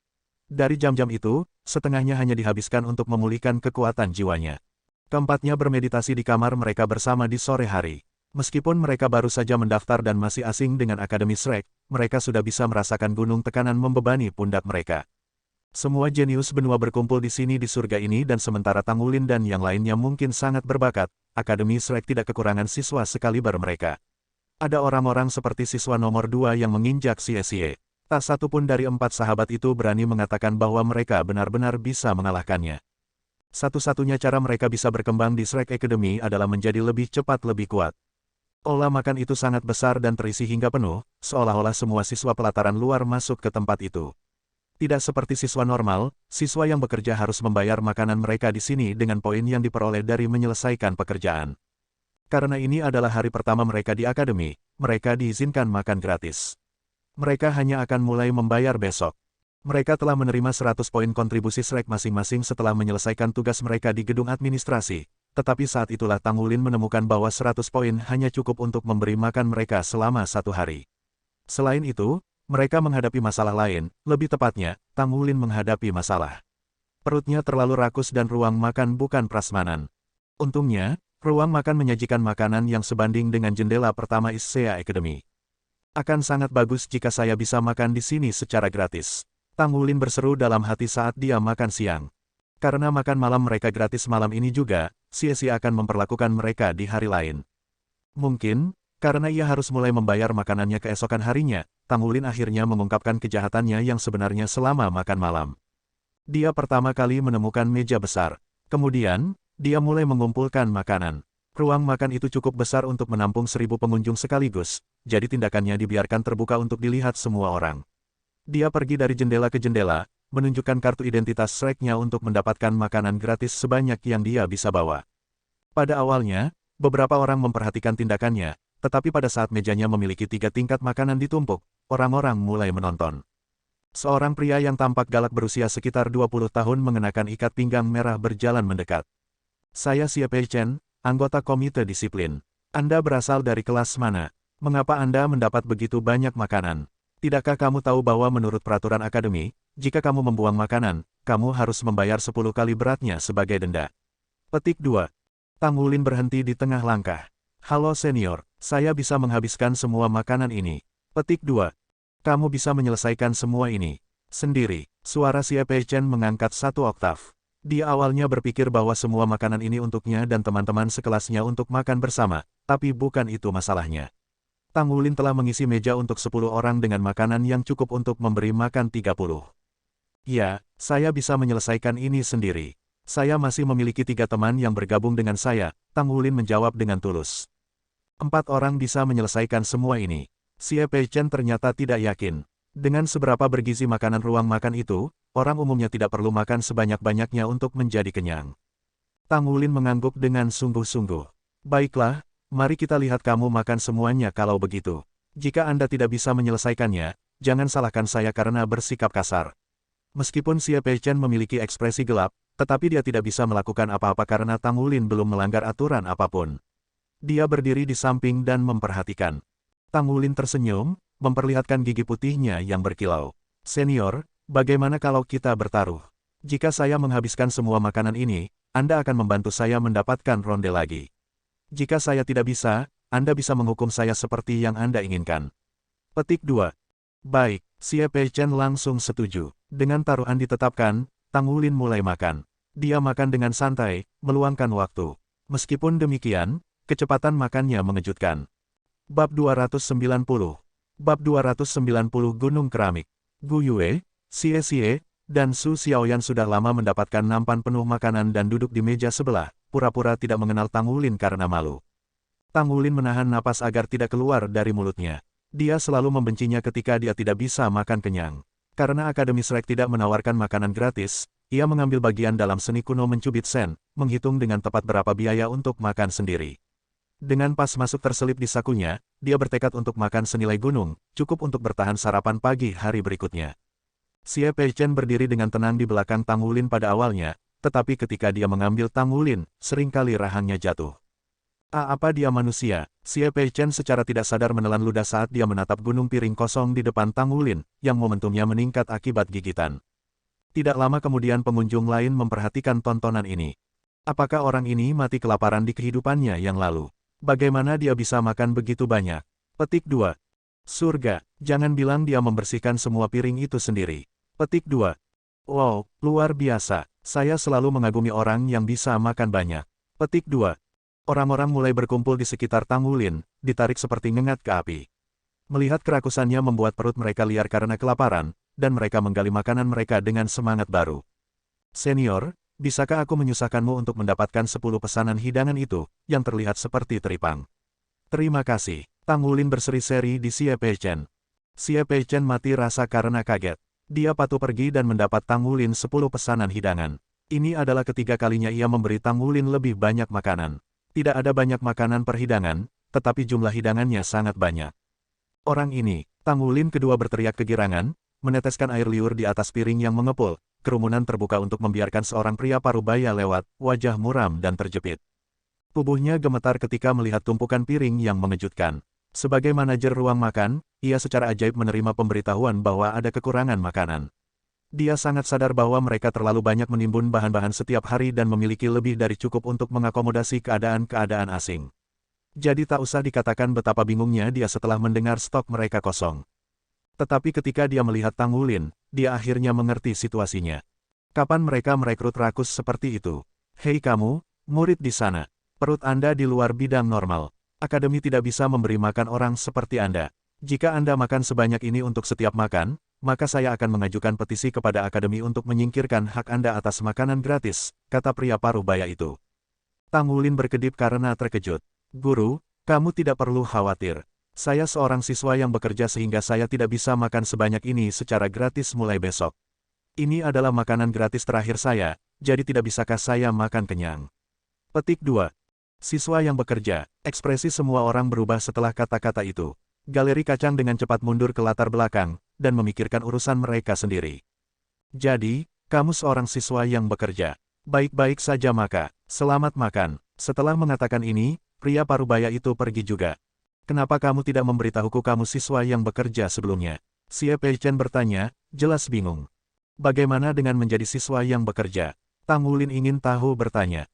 Dari jam-jam itu, setengahnya hanya dihabiskan untuk memulihkan kekuatan jiwanya. Keempatnya bermeditasi di kamar mereka bersama di sore hari. Meskipun mereka baru saja mendaftar dan masih asing dengan Akademi Shrek, mereka sudah bisa merasakan gunung tekanan membebani pundak mereka. Semua jenius benua berkumpul di sini di surga ini dan sementara Tang Wulin dan yang lainnya mungkin sangat berbakat, Akademi Shrek tidak kekurangan siswa sekaliber mereka. Ada orang-orang seperti siswa nomor 2 yang menginjak Xie. Tak satu pun dari 4 sahabat itu berani mengatakan bahwa mereka benar-benar bisa mengalahkannya. Satu-satunya cara mereka bisa berkembang di Shrek Academy adalah menjadi lebih cepat lebih kuat. Olah makan itu sangat besar dan terisi hingga penuh, seolah-olah semua siswa pelataran luar masuk ke tempat itu. Tidak seperti siswa normal, siswa yang bekerja harus membayar makanan mereka di sini dengan poin yang diperoleh dari menyelesaikan pekerjaan. Karena ini adalah hari pertama mereka di akademi, mereka diizinkan makan gratis. Mereka hanya akan mulai membayar besok. Mereka telah menerima 100 poin kontribusi Shrek masing-masing setelah menyelesaikan tugas mereka di gedung administrasi, tetapi saat itulah Tang Wulin menemukan bahwa 100 poin hanya cukup untuk memberi makan mereka selama 1 hari. Selain itu, mereka menghadapi masalah lain, lebih tepatnya, Tang Wulin menghadapi masalah. Perutnya terlalu rakus dan ruang makan bukan prasmanan. Untungnya, ruang makan menyajikan makanan yang sebanding dengan jendela pertama Issea Academy. Akan sangat bagus jika saya bisa makan di sini secara gratis. Tang Wulin berseru dalam hati saat dia makan siang. Karena makan malam mereka gratis malam ini juga, Xie akan memperlakukan mereka di hari lain. Mungkin, karena ia harus mulai membayar makanannya keesokan harinya, Tang Wulin akhirnya mengungkapkan kejahatannya yang sebenarnya selama makan malam. Dia pertama kali menemukan meja besar. Kemudian, dia mulai mengumpulkan makanan. Ruang makan itu cukup besar untuk menampung 1000 pengunjung sekaligus, jadi tindakannya dibiarkan terbuka untuk dilihat semua orang. Dia pergi dari jendela ke jendela, menunjukkan kartu identitas Shrek-nya untuk mendapatkan makanan gratis sebanyak yang dia bisa bawa. Pada awalnya, beberapa orang memperhatikan tindakannya, tetapi pada saat mejanya memiliki 3 tingkat makanan ditumpuk, orang-orang mulai menonton. Seorang pria yang tampak galak berusia sekitar 20 tahun mengenakan ikat pinggang merah berjalan mendekat. Saya Xie Chen, anggota komite disiplin. Anda berasal dari kelas mana? Mengapa Anda mendapat begitu banyak makanan? Tidakkah kamu tahu bahwa menurut peraturan akademi, jika kamu membuang makanan, kamu harus membayar 10 kali beratnya sebagai denda. Petik 2. Tang Wulin berhenti di tengah langkah. Halo senior, saya bisa menghabiskan semua makanan ini. Petik 2. Kamu bisa menyelesaikan semua ini sendiri. Suara Xie Chen mengangkat 1 oktav. Dia awalnya berpikir bahwa semua makanan ini untuknya dan teman-teman sekelasnya untuk makan bersama, tapi bukan itu masalahnya. Tang Wulin telah mengisi meja untuk 10 orang dengan makanan yang cukup untuk memberi makan 30. Ya, saya bisa menyelesaikan ini sendiri. Saya masih memiliki 3 teman yang bergabung dengan saya, Tang Wulin menjawab dengan tulus. 4 orang bisa menyelesaikan semua ini. Xie Peichen ternyata tidak yakin. Dengan seberapa bergizi makanan ruang makan itu, orang umumnya tidak perlu makan sebanyak-banyaknya untuk menjadi kenyang. Tang Wulin mengangguk dengan sungguh-sungguh. Baiklah, mari kita lihat kamu makan semuanya kalau begitu. Jika Anda tidak bisa menyelesaikannya, jangan salahkan saya karena bersikap kasar. Meskipun Xie Peichen memiliki ekspresi gelap, tetapi dia tidak bisa melakukan apa-apa karena Tang Wulin belum melanggar aturan apapun. Dia berdiri di samping dan memperhatikan. Tang Wulin tersenyum, memperlihatkan gigi putihnya yang berkilau. Senior, bagaimana kalau kita bertaruh? Jika saya menghabiskan semua makanan ini, Anda akan membantu saya mendapatkan ronde lagi. Jika saya tidak bisa, Anda bisa menghukum saya seperti yang Anda inginkan. Petik 2. Baik, Xie Peichen langsung setuju. Dengan taruhan ditetapkan, Tang Wulin mulai makan. Dia makan dengan santai, meluangkan waktu. Meskipun demikian, kecepatan makannya mengejutkan. Bab 290. Bab 290 Gunung Keramik. Gu Yue, Xie Xie, dan Su Xiaoyan sudah lama mendapatkan nampan penuh makanan dan duduk di meja sebelah, pura-pura tidak mengenal Tang Wulin karena malu. Tang Wulin menahan napas agar tidak keluar dari mulutnya. Dia selalu membencinya ketika dia tidak bisa makan kenyang. Karena Akademi Shrek tidak menawarkan makanan gratis, ia mengambil bagian dalam seni kuno mencubit sen, menghitung dengan tepat berapa biaya untuk makan sendiri. Dengan pas masuk terselip di sakunya, dia bertekad untuk makan senilai gunung, cukup untuk bertahan sarapan pagi hari berikutnya. Xie Peichen berdiri dengan tenang di belakang Tang Wulin pada awalnya, tetapi ketika dia mengambil Tang Wulin, seringkali rahangnya jatuh. Apa dia manusia? Xie Peichen secara tidak sadar menelan ludah saat dia menatap gunung piring kosong di depan Tang Wulin, yang momentumnya meningkat akibat gigitan. Tidak lama kemudian pengunjung lain memperhatikan tontonan ini. Apakah orang ini mati kelaparan di kehidupannya yang lalu? Bagaimana dia bisa makan begitu banyak? Petik 2. Surga, jangan bilang dia membersihkan semua piring itu sendiri. Petik 2. Wow, luar biasa. Saya selalu mengagumi orang yang bisa makan banyak. Petik 2. Orang-orang mulai berkumpul di sekitar Tang Wulin, ditarik seperti ngengat ke api. Melihat kerakusannya membuat perut mereka liar karena kelaparan, dan mereka menggali makanan mereka dengan semangat baru. Senior, bisakah aku menyusahkanmu untuk mendapatkan 10 pesanan hidangan itu, yang terlihat seperti teripang? Terima kasih. Tang Wulin berseri-seri di Xie Peichen. Xie Peichen mati rasa karena kaget. Dia patuh pergi dan mendapat Tang Wulin 10 pesanan hidangan. Ini adalah ketiga kalinya ia memberi Tang Wulin lebih banyak makanan. Tidak ada banyak makanan per hidangan, tetapi jumlah hidangannya sangat banyak. Orang ini, Tang Wulin kedua berteriak kegirangan, meneteskan air liur di atas piring yang mengepul. Kerumunan terbuka untuk membiarkan seorang pria parubaya lewat, wajah muram dan terjepit. Tubuhnya gemetar ketika melihat tumpukan piring yang mengejutkan. Sebagai manajer ruang makan, ia secara ajaib menerima pemberitahuan bahwa ada kekurangan makanan. Dia sangat sadar bahwa mereka terlalu banyak menimbun bahan-bahan setiap hari dan memiliki lebih dari cukup untuk mengakomodasi keadaan-keadaan asing. Jadi tak usah dikatakan betapa bingungnya dia setelah mendengar stok mereka kosong. Tetapi ketika dia melihat Tang Wulin, dia akhirnya mengerti situasinya. Kapan mereka merekrut rakus seperti itu? Hei kamu, murid di sana. Perut Anda di luar bidang normal. Akademi tidak bisa memberi makan orang seperti Anda. Jika Anda makan sebanyak ini untuk setiap makan, maka saya akan mengajukan petisi kepada Akademi untuk menyingkirkan hak Anda atas makanan gratis, kata pria parubaya itu. Tang Wulin berkedip karena terkejut. Guru, kamu tidak perlu khawatir. Saya seorang siswa yang bekerja sehingga saya tidak bisa makan sebanyak ini secara gratis mulai besok. Ini adalah makanan gratis terakhir saya, jadi tidak bisakah saya makan kenyang? Petik 2. Siswa yang bekerja, ekspresi semua orang berubah setelah kata-kata itu. Galeri kacang dengan cepat mundur ke latar belakang, dan memikirkan urusan mereka sendiri. Jadi, kamu seorang siswa yang bekerja. Baik-baik saja maka, selamat makan. Setelah mengatakan ini, pria parubaya itu pergi juga. Kenapa kamu tidak memberitahuku kamu siswa yang bekerja sebelumnya? Xie Peichen bertanya, jelas bingung. Bagaimana dengan menjadi siswa yang bekerja? Tang Wulin ingin tahu bertanya.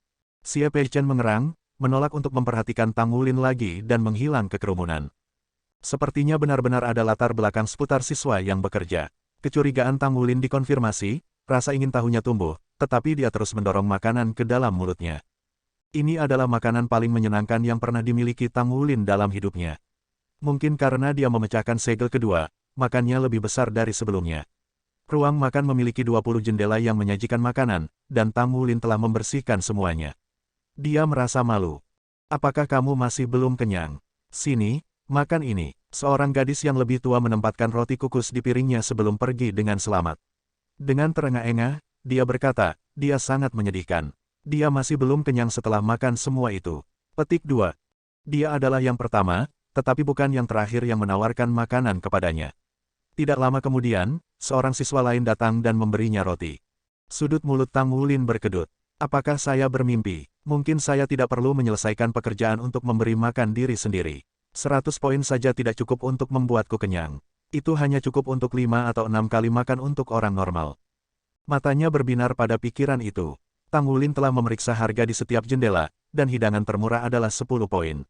Xie Peichen mengerang, menolak untuk memperhatikan Tang Wulin lagi dan menghilang ke kerumunan. Sepertinya benar-benar ada latar belakang seputar siswa yang bekerja. Kecurigaan Tang Wulin dikonfirmasi, rasa ingin tahunya tumbuh, tetapi dia terus mendorong makanan ke dalam mulutnya. Ini adalah makanan paling menyenangkan yang pernah dimiliki Tang Wulin dalam hidupnya. Mungkin karena dia memecahkan segel kedua, makannya lebih besar dari sebelumnya. Ruang makan memiliki 20 jendela yang menyajikan makanan, dan Tang Wulin telah membersihkan semuanya. Dia merasa malu. Apakah kamu masih belum kenyang? Sini, makan ini. Seorang gadis yang lebih tua menempatkan roti kukus di piringnya sebelum pergi dengan selamat. Dengan terengah-engah, dia berkata, dia sangat menyedihkan. Dia masih belum kenyang setelah makan semua itu. Petik 2. Dia adalah yang pertama, tetapi bukan yang terakhir yang menawarkan makanan kepadanya. Tidak lama kemudian, seorang siswa lain datang dan memberinya roti. Sudut mulut Tang Wulin berkedut. Apakah saya bermimpi? Mungkin saya tidak perlu menyelesaikan pekerjaan untuk memberi makan diri sendiri. 100 poin saja tidak cukup untuk membuatku kenyang. Itu hanya cukup untuk 5 atau 6 kali makan untuk orang normal. Matanya berbinar pada pikiran itu. Tang Wulin telah memeriksa harga di setiap jendela, dan hidangan termurah adalah 10 poin.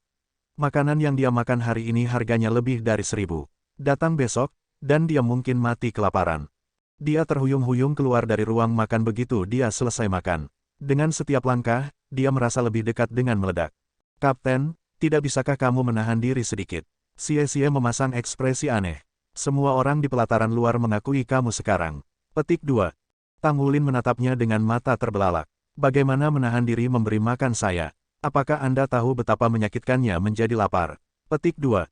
Makanan yang dia makan hari ini harganya lebih dari 1000. Datang besok, dan dia mungkin mati kelaparan. Dia terhuyung-huyung keluar dari ruang makan begitu dia selesai makan. Dengan setiap langkah, dia merasa lebih dekat dengan meledak. Kapten, tidak bisakah kamu menahan diri sedikit? Xie memasang ekspresi aneh. Semua orang di pelataran luar mengakui kamu sekarang. Petik 2. Tang Wulin menatapnya dengan mata terbelalak. Bagaimana menahan diri memberi makan saya? Apakah Anda tahu betapa menyakitkannya menjadi lapar? Petik 2.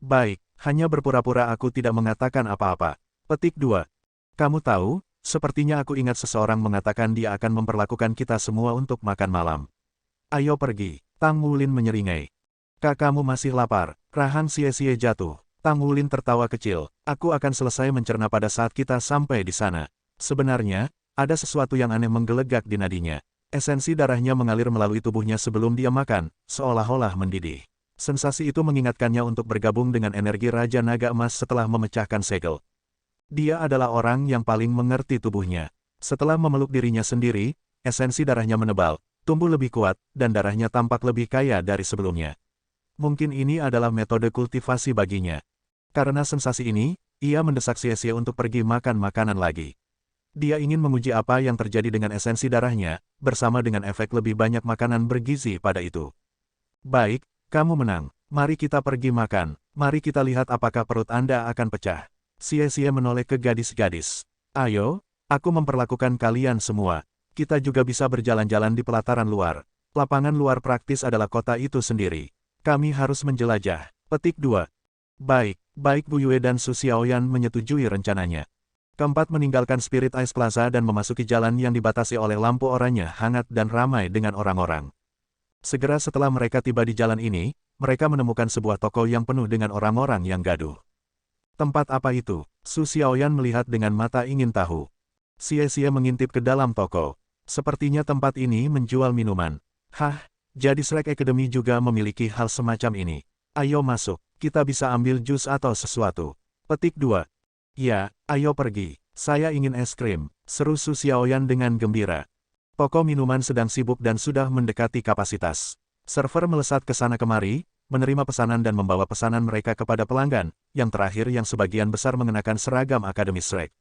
Baik, hanya berpura-pura aku tidak mengatakan apa-apa. Petik 2. Kamu tahu, sepertinya aku ingat seseorang mengatakan dia akan memperlakukan kita semua untuk makan malam. Ayo pergi. Tang Wulin menyeringai. Kamu masih lapar. Rahang Xie jatuh. Tang Wulin tertawa kecil. Aku akan selesai mencerna pada saat kita sampai di sana. Sebenarnya, ada sesuatu yang aneh menggelegak di nadinya. Esensi darahnya mengalir melalui tubuhnya sebelum dia makan, seolah-olah mendidih. Sensasi itu mengingatkannya untuk bergabung dengan energi Raja Naga Emas setelah memecahkan segel. Dia adalah orang yang paling mengerti tubuhnya. Setelah memeluk dirinya sendiri, esensi darahnya menebal, tumbuh lebih kuat, dan darahnya tampak lebih kaya dari sebelumnya. Mungkin ini adalah metode kultivasi baginya. Karena sensasi ini, ia mendesak Xie untuk pergi makan makanan lagi. Dia ingin menguji apa yang terjadi dengan esensi darahnya, bersama dengan efek lebih banyak makanan bergizi pada itu. Baik, kamu menang. Mari kita pergi makan. Mari kita lihat apakah perut Anda akan pecah. Xie menoleh ke gadis-gadis. Ayo, aku memperlakukan kalian semua. Kita juga bisa berjalan-jalan di pelataran luar. Lapangan luar praktis adalah kota itu sendiri. Kami harus menjelajah. Petik 2. Baik Bu Yue dan Su Xiaoyan menyetujui rencananya. Keempat meninggalkan Spirit Ice Plaza dan memasuki jalan yang dibatasi oleh lampu oranye hangat dan ramai dengan orang-orang. Segera setelah mereka tiba di jalan ini, mereka menemukan sebuah toko yang penuh dengan orang-orang yang gaduh. Tempat apa itu? Su Xiaoyan melihat dengan mata ingin tahu. Xie mengintip ke dalam toko. Sepertinya tempat ini menjual minuman. Hah? Jadi Shrek Academy juga memiliki hal semacam ini. Ayo masuk, kita bisa ambil jus atau sesuatu. Petik 2. Ya, ayo pergi. Saya ingin es krim, seru Su Xiaoyan dengan gembira. Toko minuman sedang sibuk dan sudah mendekati kapasitas. Server melesat ke sana kemari, menerima pesanan dan membawa pesanan mereka kepada pelanggan, yang terakhir yang sebagian besar mengenakan seragam Akademi Shrek.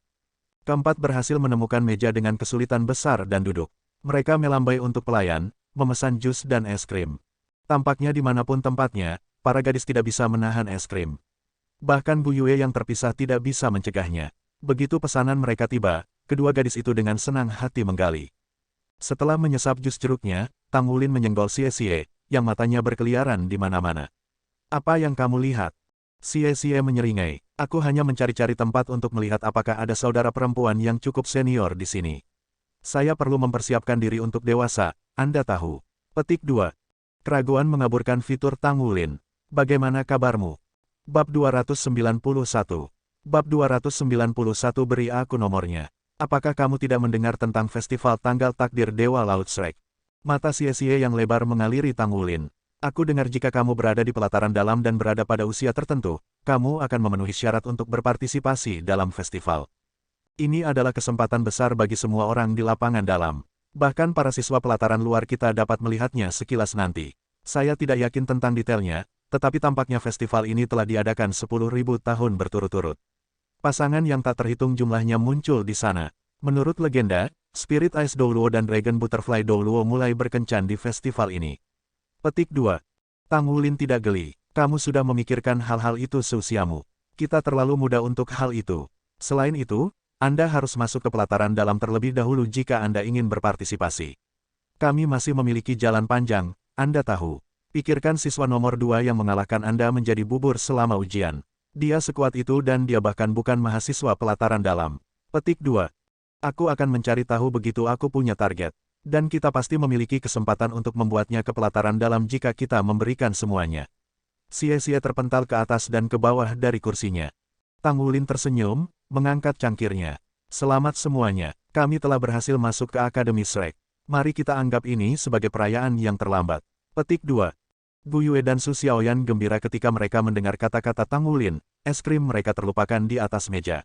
Keempat berhasil menemukan meja dengan kesulitan besar dan duduk. Mereka melambai untuk pelayan, memesan jus dan es krim. Tampaknya dimanapun tempatnya, para gadis tidak bisa menahan es krim. Bahkan Bu Yue yang terpisah tidak bisa mencegahnya. Begitu pesanan mereka tiba, kedua gadis itu dengan senang hati menggali. Setelah menyesap jus jeruknya, Tang Wulin menyenggol Xie, yang matanya berkeliaran di mana-mana. Apa yang kamu lihat? Xie menyeringai. Aku hanya mencari-cari tempat untuk melihat apakah ada saudara perempuan yang cukup senior di sini. Saya perlu mempersiapkan diri untuk dewasa, Anda tahu. Petik 2. Keraguan mengaburkan fitur Tang Wulin. Bagaimana kabarmu? Bab 291. Bab 291 beri aku nomornya. Apakah kamu tidak mendengar tentang festival tanggal takdir Dewa Laut Shrek? Mata Xie yang lebar mengaliri Tang Wulin. Aku dengar jika kamu berada di pelataran dalam dan berada pada usia tertentu, kamu akan memenuhi syarat untuk berpartisipasi dalam festival. Ini adalah kesempatan besar bagi semua orang di lapangan dalam. Bahkan para siswa pelataran luar kita dapat melihatnya sekilas nanti. Saya tidak yakin tentang detailnya, tetapi tampaknya festival ini telah diadakan 10.000 tahun berturut-turut. Pasangan yang tak terhitung jumlahnya muncul di sana. Menurut legenda, Spirit Ice Douluo dan Dragon Butterfly Douluo mulai berkencan di festival ini. Petik 2. Tang Wulin tidak geli. Kamu sudah memikirkan hal-hal itu seusiamu. Kita terlalu muda untuk hal itu. Selain itu, Anda harus masuk ke pelataran dalam terlebih dahulu jika Anda ingin berpartisipasi. Kami masih memiliki jalan panjang, Anda tahu. Pikirkan siswa nomor 2 yang mengalahkan Anda menjadi bubur selama ujian. Dia sekuat itu dan dia bahkan bukan mahasiswa pelataran dalam. Petik 2. Aku akan mencari tahu begitu aku punya target. Dan kita pasti memiliki kesempatan untuk membuatnya ke pelataran dalam jika kita memberikan semuanya. Xie terpental ke atas dan ke bawah dari kursinya. Tang Wulin tersenyum, mengangkat cangkirnya. Selamat semuanya, kami telah berhasil masuk ke Akademi Shrek. Mari kita anggap ini sebagai perayaan yang terlambat. Petik 2. Gu Yue dan Su Xiaoyan gembira ketika mereka mendengar kata-kata Tang Wulin. Es krim mereka terlupakan di atas meja.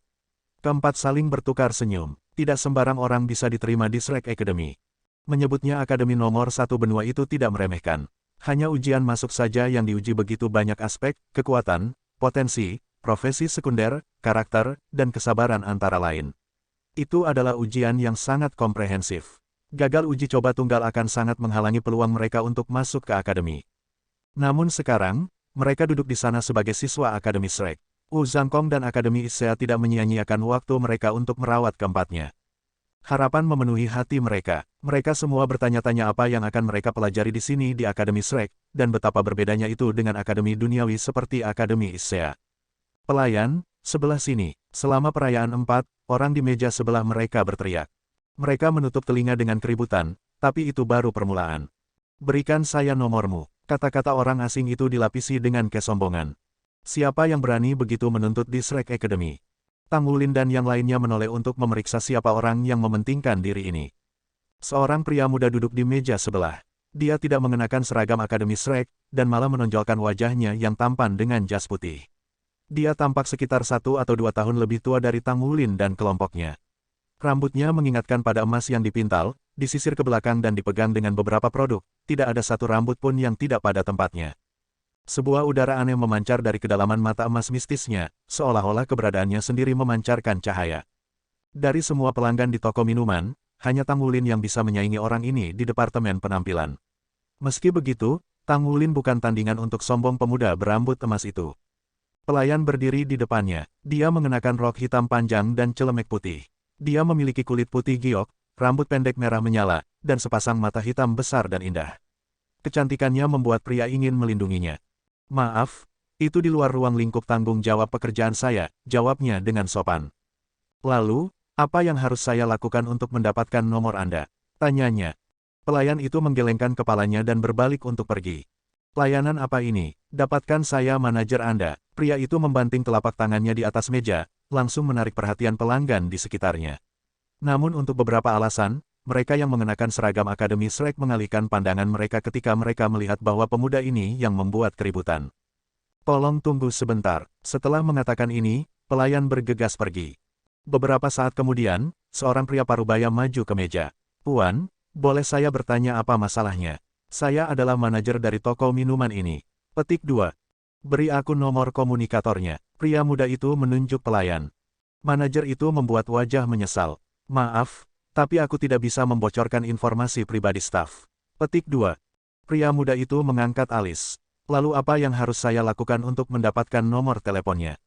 Keempat saling bertukar senyum. Tidak sembarang orang bisa diterima di Shrek Academy. Menyebutnya akademi nomor 1 benua itu tidak meremehkan. Hanya ujian masuk saja yang diuji begitu banyak aspek, kekuatan, potensi, profesi sekunder, karakter, dan kesabaran antara lain. Itu adalah ujian yang sangat komprehensif. Gagal uji coba tunggal akan sangat menghalangi peluang mereka untuk masuk ke akademi. Namun sekarang, mereka duduk di sana sebagai siswa Akademi Shrek. Wu Zhangkong dan Akademi Issea tidak menyia-nyiakan waktu mereka untuk merawat keempatnya. Harapan memenuhi hati mereka. Mereka semua bertanya-tanya apa yang akan mereka pelajari di sini di Akademi Shrek, dan betapa berbedanya itu dengan Akademi Duniawi seperti Akademi Issea. Pelayan, sebelah sini. Selama perayaan 4, orang di meja sebelah mereka berteriak. Mereka menutup telinga dengan keributan, tapi itu baru permulaan. Berikan saya nomormu. Kata-kata orang asing itu dilapisi dengan kesombongan. Siapa yang berani begitu menuntut di Shrek Academy? Tang Wulin dan yang lainnya menoleh untuk memeriksa siapa orang yang mementingkan diri ini. Seorang pria muda duduk di meja sebelah. Dia tidak mengenakan seragam Akademi Shrek, dan malah menonjolkan wajahnya yang tampan dengan jas putih. Dia tampak sekitar 1 atau 2 tahun lebih tua dari Tang Wulin dan kelompoknya. Rambutnya mengingatkan pada emas yang dipintal, disisir ke belakang dan dipegang dengan beberapa produk, tidak ada satu rambut pun yang tidak pada tempatnya. Sebuah udara aneh memancar dari kedalaman mata emas mistisnya, seolah-olah keberadaannya sendiri memancarkan cahaya. Dari semua pelanggan di toko minuman, hanya Tang Wulin yang bisa menyaingi orang ini di departemen penampilan. Meski begitu, Tang Wulin bukan tandingan untuk sombong pemuda berambut emas itu. Pelayan berdiri di depannya, dia mengenakan rok hitam panjang dan celemek putih. Dia memiliki kulit putih giok, rambut pendek merah menyala, dan sepasang mata hitam besar dan indah. Kecantikannya membuat pria ingin melindunginya. Maaf, itu di luar ruang lingkup tanggung jawab pekerjaan saya, jawabnya dengan sopan. Lalu, apa yang harus saya lakukan untuk mendapatkan nomor Anda? Tanyanya. Pelayan itu menggelengkan kepalanya dan berbalik untuk pergi. Pelayanan apa ini? Dapatkan saya manajer Anda. Pria itu membanting telapak tangannya di atas meja, langsung menarik perhatian pelanggan di sekitarnya. Namun untuk beberapa alasan, mereka yang mengenakan seragam Akademi Shrek mengalihkan pandangan mereka ketika mereka melihat bahwa pemuda ini yang membuat keributan. Tolong tunggu sebentar. Setelah mengatakan ini, pelayan bergegas pergi. Beberapa saat kemudian, seorang pria parubaya maju ke meja. Puan, boleh saya bertanya apa masalahnya? Saya adalah manajer dari toko minuman ini. Petik 2. Beri aku nomor komunikatornya. Pria muda itu menunjuk pelayan. Manajer itu membuat wajah menyesal. Maaf, tapi aku tidak bisa membocorkan informasi pribadi staf. Petik 2. Pria muda itu mengangkat alis. Lalu apa yang harus saya lakukan untuk mendapatkan nomor teleponnya?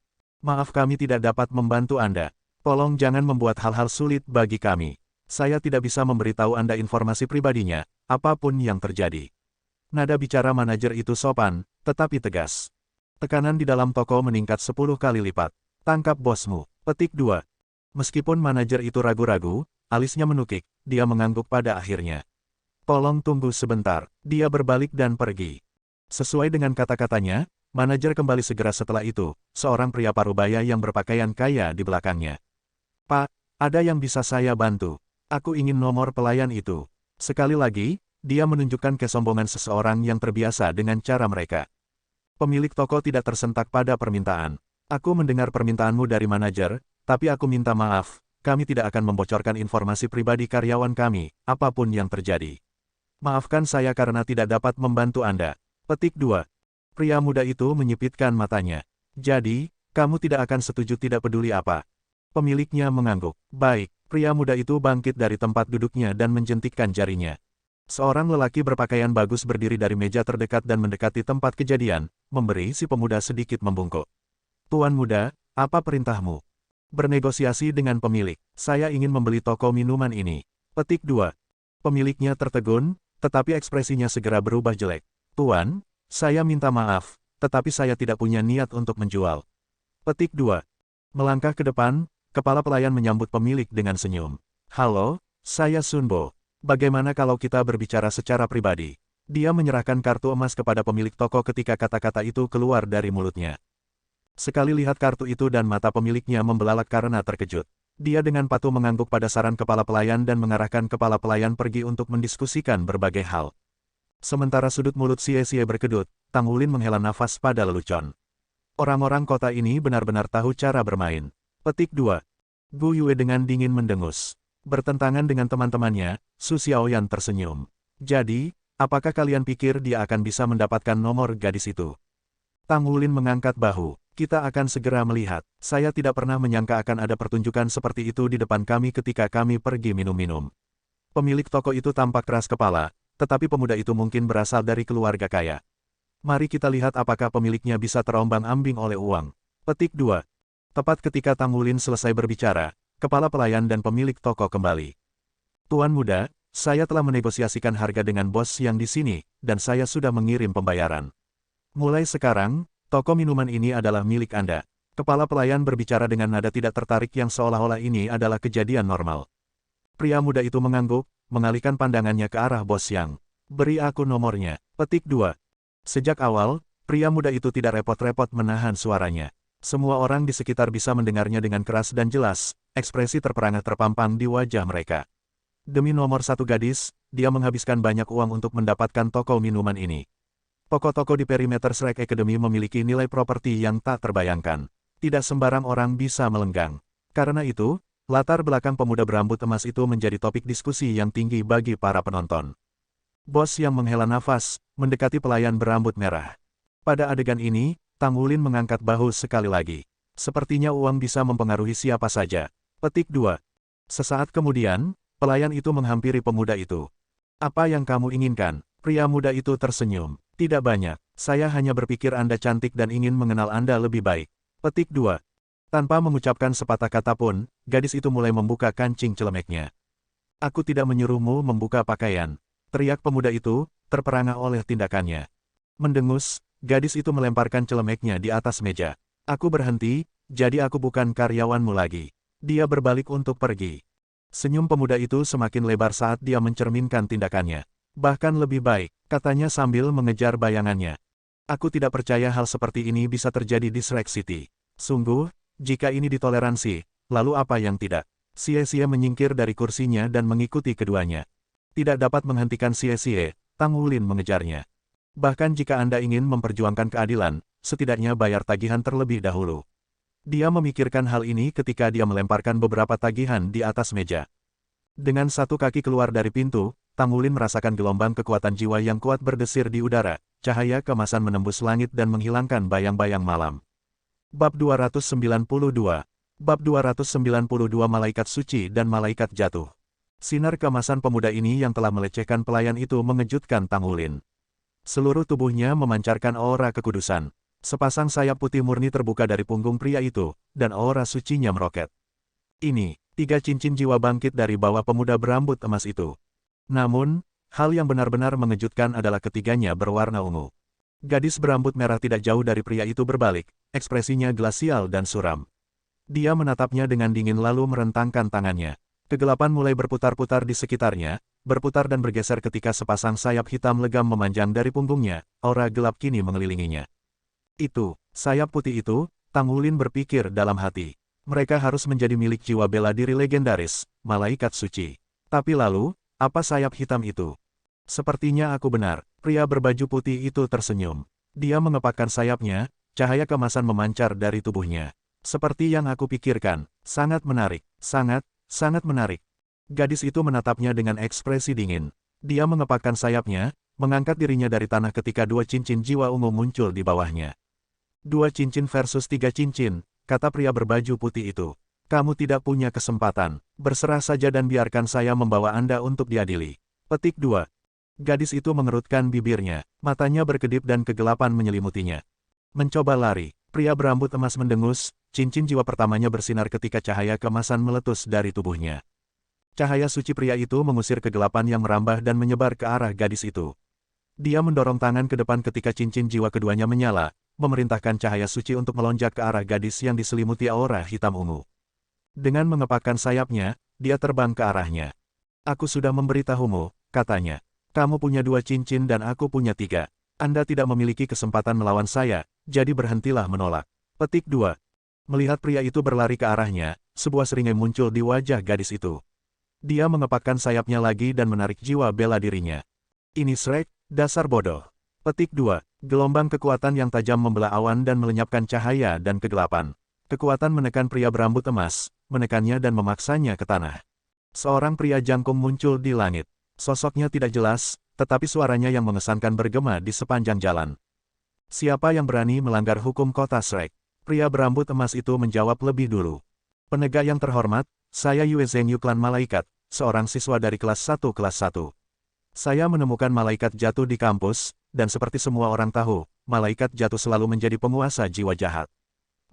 Maaf kami tidak dapat membantu Anda. Tolong jangan membuat hal-hal sulit bagi kami. Saya tidak bisa memberitahu Anda informasi pribadinya, apapun yang terjadi. Nada bicara manajer itu sopan, tetapi tegas. Tekanan di dalam toko meningkat 10 kali lipat. Tangkap bosmu. Petik 2. Meskipun manajer itu ragu-ragu, alisnya menukik, dia mengangguk pada akhirnya. Tolong tunggu sebentar, dia berbalik dan pergi. Sesuai dengan kata-katanya, manajer kembali segera setelah itu, seorang pria parubaya yang berpakaian kaya di belakangnya. Pak, ada yang bisa saya bantu? Aku ingin nomor pelayan itu. Sekali lagi, dia menunjukkan kesombongan seseorang yang terbiasa dengan cara mereka. Pemilik toko tidak tersentak pada permintaan. Aku mendengar permintaanmu dari manajer, tapi aku minta maaf, kami tidak akan membocorkan informasi pribadi karyawan kami, apapun yang terjadi. Maafkan saya karena tidak dapat membantu Anda. Petik 2. Pria muda itu menyipitkan matanya. Jadi, kamu tidak akan setuju tidak peduli apa. Pemiliknya mengangguk. Baik, pria muda itu bangkit dari tempat duduknya dan menjentikkan jarinya. Seorang lelaki berpakaian bagus berdiri dari meja terdekat dan mendekati tempat kejadian, memberi si pemuda sedikit membungkuk. Tuan muda, apa perintahmu? Bernegosiasi dengan pemilik. Saya ingin membeli toko minuman ini. Petik 2. Pemiliknya tertegun, tetapi ekspresinya segera berubah jelek. Tuan, Saya minta maaf, tetapi saya tidak punya niat untuk menjual. Petik 2. Melangkah ke depan, kepala pelayan menyambut pemilik dengan senyum. Halo, saya Sunbo. Bagaimana kalau kita berbicara secara pribadi? Dia menyerahkan kartu emas kepada pemilik toko ketika kata-kata itu keluar dari mulutnya. Sekali lihat kartu itu dan mata pemiliknya membelalak karena terkejut. Dia dengan patuh mengangguk pada saran kepala pelayan dan mengarahkan kepala pelayan pergi untuk mendiskusikan berbagai hal. Sementara sudut mulut Xie berkedut, Tang Wulin menghela nafas pada lelucon. Orang-orang kota ini benar-benar tahu cara bermain. Petik 2. Gu Yue dengan dingin mendengus. Bertentangan dengan teman-temannya, Su Xiaoyan tersenyum. Jadi, apakah kalian pikir dia akan bisa mendapatkan nomor gadis itu? Tang Wulin mengangkat bahu. Kita akan segera melihat. Saya tidak pernah menyangka akan ada pertunjukan seperti itu di depan kami ketika kami pergi minum-minum. Pemilik toko itu tampak keras kepala, tetapi pemuda itu mungkin berasal dari keluarga kaya. Mari kita lihat apakah pemiliknya bisa terombang-ambing oleh uang. Petik 2. Tepat ketika Tang Wulin selesai berbicara, kepala pelayan dan pemilik toko kembali. Tuan muda, saya telah menegosiasikan harga dengan bos yang di sini, dan saya sudah mengirim pembayaran. Mulai sekarang, toko minuman ini adalah milik Anda. Kepala pelayan berbicara dengan nada tidak tertarik yang seolah-olah ini adalah kejadian normal. Pria muda itu mengangguk, mengalihkan pandangannya ke arah bos yang. Beri aku nomornya. Petik 2. Sejak awal, pria muda itu tidak repot-repot menahan suaranya. Semua orang di sekitar bisa mendengarnya dengan keras dan jelas, ekspresi terperangah terpampang di wajah mereka. Demi nomor satu gadis, dia menghabiskan banyak uang untuk mendapatkan toko minuman ini. Toko-toko di perimeter Shrek Academy memiliki nilai properti yang tak terbayangkan. Tidak sembarang orang bisa melenggang. Karena itu, latar belakang pemuda berambut emas itu menjadi topik diskusi yang tinggi bagi para penonton. Bos yang menghela nafas, mendekati pelayan berambut merah. Pada adegan ini, Tang Wulin mengangkat bahu sekali lagi. Sepertinya uang bisa mempengaruhi siapa saja. Petik 2. Sesaat kemudian, pelayan itu menghampiri pemuda itu. Apa yang kamu inginkan? Pria muda itu tersenyum. Tidak banyak, saya hanya berpikir Anda cantik dan ingin mengenal Anda lebih baik. Petik 2. Tanpa mengucapkan sepatah kata pun, gadis itu mulai membuka kancing celemeknya. Aku tidak menyuruhmu membuka pakaian, teriak pemuda itu, terperangah oleh tindakannya. Mendengus, gadis itu melemparkan celemeknya di atas meja. Aku berhenti, jadi aku bukan karyawanmu lagi. Dia berbalik untuk pergi. Senyum pemuda itu semakin lebar saat dia mencerminkan tindakannya. Bahkan lebih baik, katanya sambil mengejar bayangannya. Aku tidak percaya hal seperti ini bisa terjadi di Shrek City. Sungguh, jika ini ditoleransi, lalu apa yang tidak? Xie menyingkir dari kursinya dan mengikuti keduanya. Tidak dapat menghentikan Xie, Tang Wulin mengejarnya. Bahkan jika Anda ingin memperjuangkan keadilan, setidaknya bayar tagihan terlebih dahulu. Dia memikirkan hal ini ketika dia melemparkan beberapa tagihan di atas meja. Dengan satu kaki keluar dari pintu, Tang Wulin merasakan gelombang kekuatan jiwa yang kuat berdesir di udara, cahaya kemasan menembus langit dan menghilangkan bayang-bayang malam. Bab 292. Bab 292 Malaikat Suci dan Malaikat Jatuh. Sinar kemasan pemuda ini yang telah melecehkan pelayan itu mengejutkan Tang Wulin. Seluruh tubuhnya memancarkan aura kekudusan. Sepasang sayap putih murni terbuka dari punggung pria itu, dan aura sucinya meroket. Ini, 3 cincin jiwa bangkit dari bawah pemuda berambut emas itu. Namun, hal yang benar-benar mengejutkan adalah ketiganya berwarna ungu. Gadis berambut merah tidak jauh dari pria itu berbalik, ekspresinya glasial dan suram. Dia menatapnya dengan dingin lalu merentangkan tangannya. Kegelapan mulai berputar-putar di sekitarnya, berputar dan bergeser ketika sepasang sayap hitam legam memanjang dari punggungnya, aura gelap kini mengelilinginya. Itu, sayap putih itu, Tang Wulin berpikir dalam hati. Mereka harus menjadi milik jiwa bela diri legendaris, malaikat suci. Tapi lalu, apa sayap hitam itu? Sepertinya aku benar, pria berbaju putih itu tersenyum. Dia mengepakkan sayapnya, cahaya kemasan memancar dari tubuhnya. Seperti yang aku pikirkan, sangat menarik, sangat menarik. Gadis itu menatapnya dengan ekspresi dingin. Dia mengepakkan sayapnya, mengangkat dirinya dari tanah ketika 2 cincin jiwa ungu muncul di bawahnya. 2 cincin versus 3 cincin, kata pria berbaju putih itu. Kamu tidak punya kesempatan, berserah saja dan biarkan saya membawa Anda untuk diadili. Petik 2. Gadis itu mengerutkan bibirnya, matanya berkedip dan kegelapan menyelimutinya. Mencoba lari, pria berambut emas mendengus, cincin jiwa pertamanya bersinar ketika cahaya kemasan meletus dari tubuhnya. Cahaya suci pria itu mengusir kegelapan yang merambah dan menyebar ke arah gadis itu. Dia mendorong tangan ke depan ketika cincin jiwa keduanya menyala, memerintahkan cahaya suci untuk melonjak ke arah gadis yang diselimuti aura hitam ungu. Dengan mengepakkan sayapnya, dia terbang ke arahnya. Aku sudah memberitahumu, katanya. Kamu punya 2 cincin dan aku punya 3. Anda tidak memiliki kesempatan melawan saya, jadi berhentilah menolak. Petik 2. Melihat pria itu berlari ke arahnya, sebuah seringai muncul di wajah gadis itu. Dia mengepakkan sayapnya lagi dan menarik jiwa bela dirinya. Ini Shrek, dasar bodoh. Petik 2. Gelombang kekuatan yang tajam membelah awan dan melenyapkan cahaya dan kegelapan. Kekuatan menekan pria berambut emas, menekannya dan memaksanya ke tanah. Seorang pria jangkung muncul di langit. Sosoknya tidak jelas, tetapi suaranya yang mengesankan bergema di sepanjang jalan. Siapa yang berani melanggar hukum kota Shrek? Pria berambut emas itu menjawab lebih dulu. Penegak yang terhormat, saya Yue Zhengyu klan malaikat, seorang siswa dari kelas 1 kelas 1. Saya menemukan malaikat jatuh di kampus, dan seperti semua orang tahu, malaikat jatuh selalu menjadi penguasa jiwa jahat.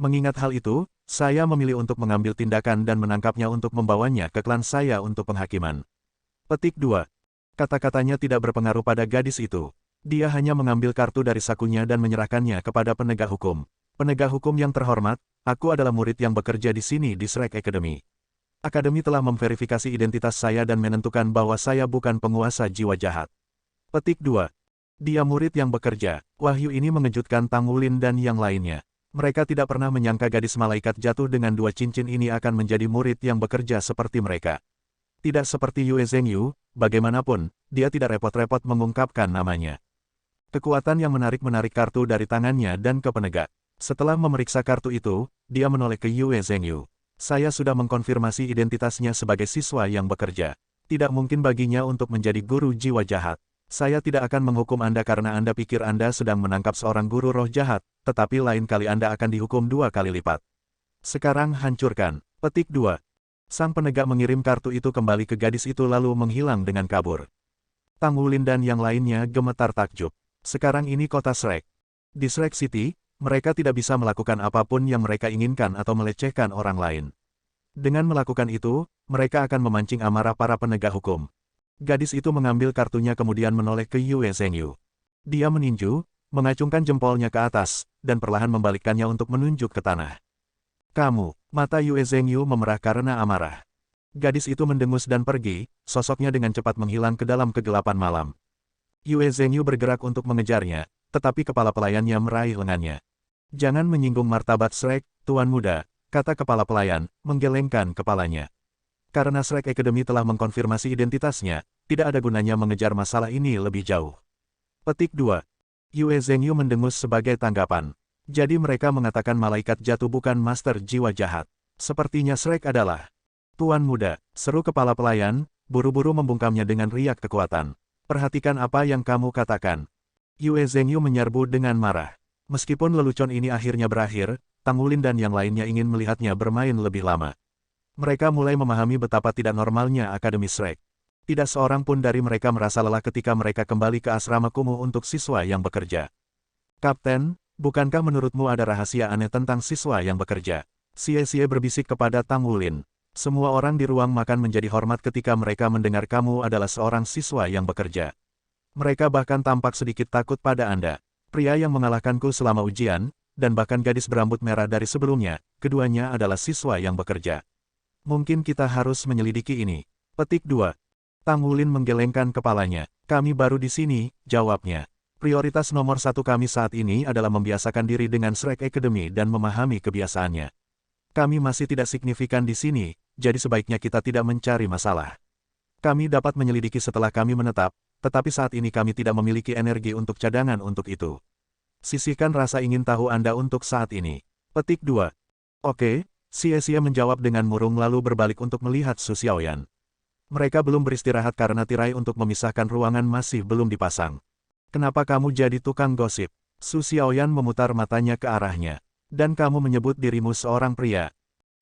Mengingat hal itu, saya memilih untuk mengambil tindakan dan menangkapnya untuk membawanya ke klan saya untuk penghakiman. Petik 2. Kata-katanya tidak berpengaruh pada gadis itu. Dia hanya mengambil kartu dari sakunya dan menyerahkannya kepada penegak hukum. Penegak hukum yang terhormat, aku adalah murid yang bekerja di sini di Shrek Academy. Akademi telah memverifikasi identitas saya dan menentukan bahwa saya bukan penguasa jiwa jahat. Petik 2. Dia murid yang bekerja. Wahyu ini mengejutkan Tang Wulin dan yang lainnya. Mereka tidak pernah menyangka gadis malaikat jatuh dengan 2 cincin ini akan menjadi murid yang bekerja seperti mereka. Tidak seperti Yue Zhengyu, bagaimanapun, dia tidak repot-repot mengungkapkan namanya. Kekuatan yang menarik kartu dari tangannya dan ke penegak. Setelah memeriksa kartu itu, dia menoleh ke Yue Zhengyu. Saya sudah mengkonfirmasi identitasnya sebagai siswa yang bekerja. Tidak mungkin baginya untuk menjadi guru jiwa jahat. Saya tidak akan menghukum Anda karena Anda pikir Anda sedang menangkap seorang guru roh jahat, tetapi lain kali Anda akan dihukum 2 kali lipat. Sekarang hancurkan. Petik 2. Sang penegak mengirim kartu itu kembali ke gadis itu lalu menghilang dengan kabur. Tang Wulin dan yang lainnya gemetar takjub. Sekarang ini kota Shrek. Di Shrek City, mereka tidak bisa melakukan apapun yang mereka inginkan atau melecehkan orang lain. Dengan melakukan itu, mereka akan memancing amarah para penegak hukum. Gadis itu mengambil kartunya kemudian menoleh ke Yue Zhengyu. Dia meninju, mengacungkan jempolnya ke atas, dan perlahan membalikkannya untuk menunjuk ke tanah. Kamu, mata Yue Zhengyu memerah karena amarah. Gadis itu mendengus dan pergi, sosoknya dengan cepat menghilang ke dalam kegelapan malam. Yue Zhengyu bergerak untuk mengejarnya, tetapi kepala pelayannya meraih lengannya. Jangan menyinggung martabat Shrek, Tuan Muda, kata kepala pelayan, menggelengkan kepalanya. Karena Shrek Academy telah mengkonfirmasi identitasnya, tidak ada gunanya mengejar masalah ini lebih jauh. Petik 2. Yue Zhengyu mendengus sebagai tanggapan. Jadi mereka mengatakan malaikat jatuh bukan master jiwa jahat. Sepertinya Shrek adalah Tuan Muda, seru kepala pelayan, buru-buru membungkamnya dengan riak kekuatan. Perhatikan apa yang kamu katakan. Yue Zhengyu menyerbu dengan marah. Meskipun lelucon ini akhirnya berakhir, Tang Wulin dan yang lainnya ingin melihatnya bermain lebih lama. Mereka mulai memahami betapa tidak normalnya Akademi Shrek. Tidak seorang pun dari mereka merasa lelah ketika mereka kembali ke asrama kumuh untuk siswa yang bekerja. Kapten, bukankah menurutmu ada rahasia aneh tentang siswa yang bekerja? Xie berbisik kepada Tang Wulin. Semua orang di ruang makan menjadi hormat ketika mereka mendengar kamu adalah seorang siswa yang bekerja. Mereka bahkan tampak sedikit takut pada Anda. Pria yang mengalahkanku selama ujian, dan bahkan gadis berambut merah dari sebelumnya, keduanya adalah siswa yang bekerja. Mungkin kita harus menyelidiki ini. Petik 2. Tang Wulin menggelengkan kepalanya. Kami baru di sini, jawabnya. Prioritas nomor 1 kami saat ini adalah membiasakan diri dengan Shrek Academy dan memahami kebiasaannya. Kami masih tidak signifikan di sini, jadi sebaiknya kita tidak mencari masalah. Kami dapat menyelidiki setelah kami menetap, tetapi saat ini kami tidak memiliki energi untuk cadangan untuk itu. Sisihkan rasa ingin tahu Anda untuk saat ini. Petik 2. Oke, Xie menjawab dengan murung lalu berbalik untuk melihat Su Xiaoyan. Mereka belum beristirahat karena tirai untuk memisahkan ruangan masih belum dipasang. Kenapa kamu jadi tukang gosip? Su Xiaoyan memutar matanya ke arahnya. Dan kamu menyebut dirimu seorang pria.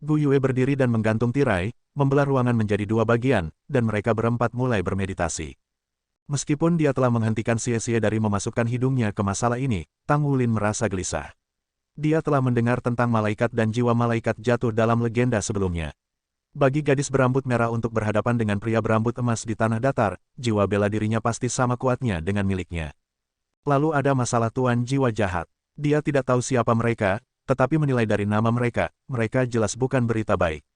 Gu Yue berdiri dan menggantung tirai, membelah ruangan menjadi 2 bagian, dan mereka berempat mulai bermeditasi. Meskipun dia telah menghentikan Xie dari memasukkan hidungnya ke masalah ini, Tang Wulin merasa gelisah. Dia telah mendengar tentang malaikat dan jiwa malaikat jatuh dalam legenda sebelumnya. Bagi gadis berambut merah untuk berhadapan dengan pria berambut emas di tanah datar, jiwa bela dirinya pasti sama kuatnya dengan miliknya. Lalu ada masalah tuan jiwa jahat. Dia tidak tahu siapa mereka, tetapi menilai dari nama mereka, mereka jelas bukan berita baik.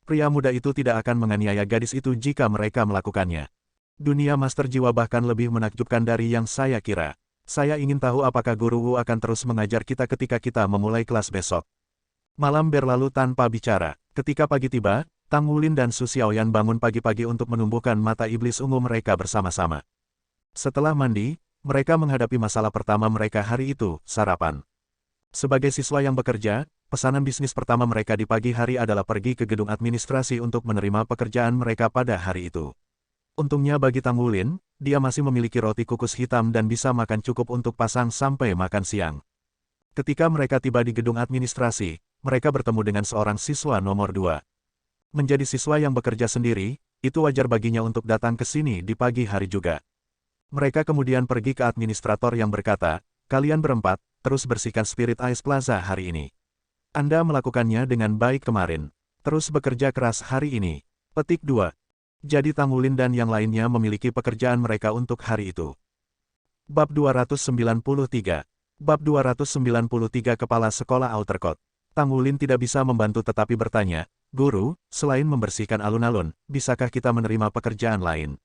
Pria muda itu tidak akan menganiaya gadis itu jika mereka melakukannya. Dunia master jiwa bahkan lebih menakjubkan dari yang saya kira. Saya ingin tahu apakah Guru Wu akan terus mengajar kita ketika kita memulai kelas besok. Malam berlalu tanpa bicara. Ketika pagi tiba, Tang Wulin dan Su Xiaoyan bangun pagi-pagi untuk menumbuhkan mata iblis ungu mereka bersama-sama. Setelah mandi, mereka menghadapi masalah pertama mereka hari itu, sarapan. Sebagai siswa yang bekerja, pesanan bisnis pertama mereka di pagi hari adalah pergi ke gedung administrasi untuk menerima pekerjaan mereka pada hari itu. Untungnya bagi Tang Wulin, dia masih memiliki roti kukus hitam dan bisa makan cukup untuk pasang sampai makan siang. Ketika mereka tiba di gedung administrasi, mereka bertemu dengan seorang siswa nomor 2. Menjadi siswa yang bekerja sendiri, itu wajar baginya untuk datang ke sini di pagi hari juga. Mereka kemudian pergi ke administrator yang berkata, "Kalian berempat, terus bersihkan Spirit Ice Plaza hari ini. Anda melakukannya dengan baik kemarin. Terus bekerja keras hari ini." Petik 2. Jadi Tang Wulin dan yang lainnya memiliki pekerjaan mereka untuk hari itu. Bab 293. Bab 293 Kepala Sekolah Outer Court. Tang Wulin tidak bisa membantu tetapi bertanya, "Guru, selain membersihkan alun-alun, bisakah kita menerima pekerjaan lain?"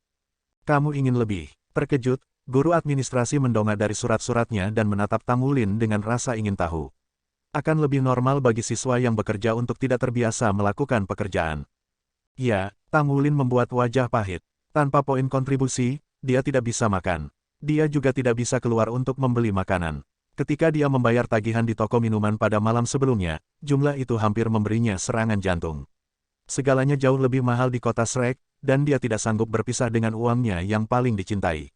"Kamu ingin lebih?" Terkejut, guru administrasi mendongak dari surat-suratnya dan menatap Tang Wulin dengan rasa ingin tahu. Akan lebih normal bagi siswa yang bekerja untuk tidak terbiasa melakukan pekerjaan. Ya, Tang Wulin membuat wajah pahit. Tanpa poin kontribusi, dia tidak bisa makan. Dia juga tidak bisa keluar untuk membeli makanan. Ketika dia membayar tagihan di toko minuman pada malam sebelumnya, jumlah itu hampir memberinya serangan jantung. Segalanya jauh lebih mahal di kota Shrek, dan dia tidak sanggup berpisah dengan uangnya yang paling dicintai.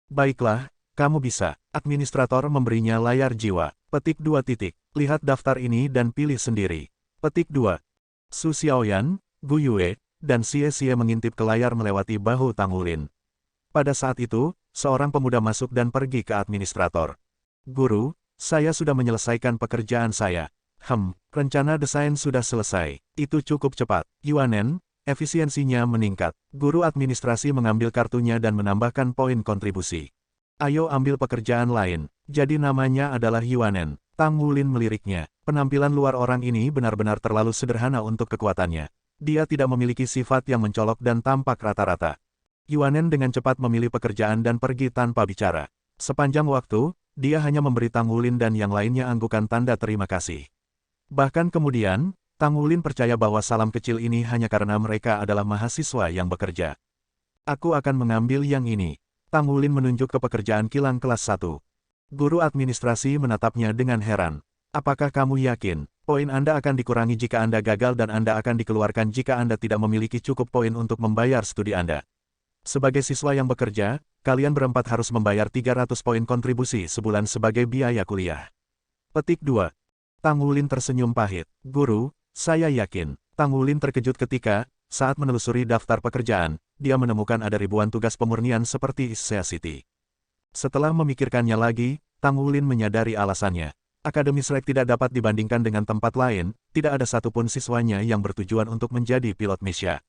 "Baiklah, kamu bisa." Administrator memberinya layar jiwa. Petik 2 titik. "Lihat daftar ini dan pilih sendiri." Petik 2. Su Xiaoyan, Gu Yue, dan Xie Xie mengintip ke layar melewati bahu Tang Wulin. Pada saat itu, seorang pemuda masuk dan pergi ke administrator. "Guru, saya sudah menyelesaikan pekerjaan saya." Rencana desain sudah selesai. Itu cukup cepat." Yuanen, efisiensinya meningkat. Guru administrasi mengambil kartunya dan menambahkan poin kontribusi. "Ayo ambil pekerjaan lain." Jadi namanya adalah Yuanen. Tang Wulin meliriknya. Penampilan luar orang ini benar-benar terlalu sederhana untuk kekuatannya. Dia tidak memiliki sifat yang mencolok dan tampak rata-rata. Yuanen dengan cepat memilih pekerjaan dan pergi tanpa bicara. Sepanjang waktu, dia hanya memberi Tang Wulin dan yang lainnya anggukan tanda terima kasih. Bahkan kemudian, Tang Wulin percaya bahwa salam kecil ini hanya karena mereka adalah mahasiswa yang bekerja. "Aku akan mengambil yang ini." Tang Wulin menunjuk ke pekerjaan kilang kelas 1. Guru administrasi menatapnya dengan heran. "Apakah kamu yakin? Poin Anda akan dikurangi jika Anda gagal dan Anda akan dikeluarkan jika Anda tidak memiliki cukup poin untuk membayar studi Anda. Sebagai siswa yang bekerja, kalian berempat harus membayar 300 poin kontribusi sebulan sebagai biaya kuliah." Petik 2. Tang Wulin tersenyum pahit. "Guru, saya yakin." Tang Wulin terkejut ketika, saat menelusuri daftar pekerjaan, dia menemukan ada ribuan tugas pemurnian seperti Issea City. Setelah memikirkannya lagi, Tang Wulin menyadari alasannya. Akademi Shrek tidak dapat dibandingkan dengan tempat lain, tidak ada satupun siswanya yang bertujuan untuk menjadi pilot Misha.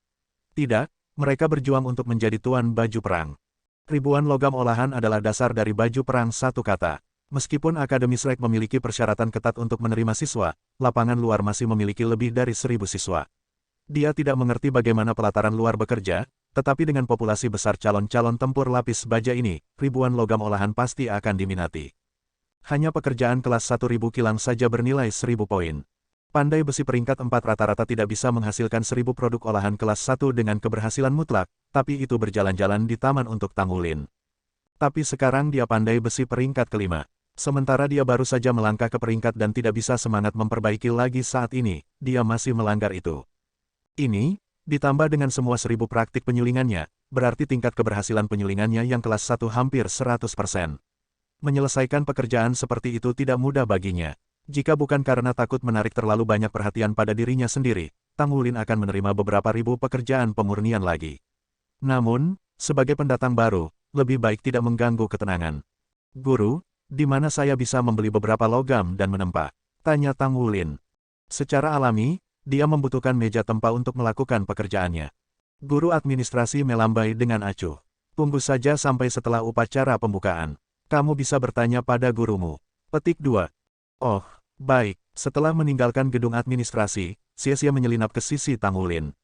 Tidak, mereka berjuang untuk menjadi tuan baju perang. Ribuan logam olahan adalah dasar dari baju perang satu kata. Meskipun Akademi Shrek memiliki persyaratan ketat untuk menerima siswa, lapangan luar masih memiliki lebih dari 1.000 siswa. Dia tidak mengerti bagaimana pelataran luar bekerja, tetapi dengan populasi besar calon-calon tempur lapis baja ini, ribuan logam olahan pasti akan diminati. Hanya pekerjaan kelas 1.000 kilang saja bernilai 1.000 poin. Pandai besi peringkat 4 rata-rata tidak bisa menghasilkan 1.000 produk olahan kelas 1 dengan keberhasilan mutlak, tapi itu berjalan-jalan di taman untuk Tang Wulin. Tapi sekarang dia pandai besi peringkat kelima. Sementara dia baru saja melangkah ke peringkat dan tidak bisa semangat memperbaiki lagi saat ini, dia masih melanggar itu. Ini, ditambah dengan semua 1.000 praktik penyulingannya, berarti tingkat keberhasilan penyulingannya yang kelas 1 hampir 100%. Menyelesaikan pekerjaan seperti itu tidak mudah baginya. Jika bukan karena takut menarik terlalu banyak perhatian pada dirinya sendiri, Tang Wulin akan menerima beberapa ribu pekerjaan pemurnian lagi. Namun, sebagai pendatang baru, lebih baik tidak mengganggu ketenangan. "Guru, di mana saya bisa membeli beberapa logam dan menempa?" tanya Tang Wulin. Secara alami, dia membutuhkan meja tempa untuk melakukan pekerjaannya. Guru administrasi melambai dengan acuh. "Tunggu saja sampai setelah upacara pembukaan." Kamu bisa bertanya pada gurumu. Petik 2. Oh, baik. Setelah meninggalkan gedung administrasi, Xie menyelinap ke sisi Tang Wulin.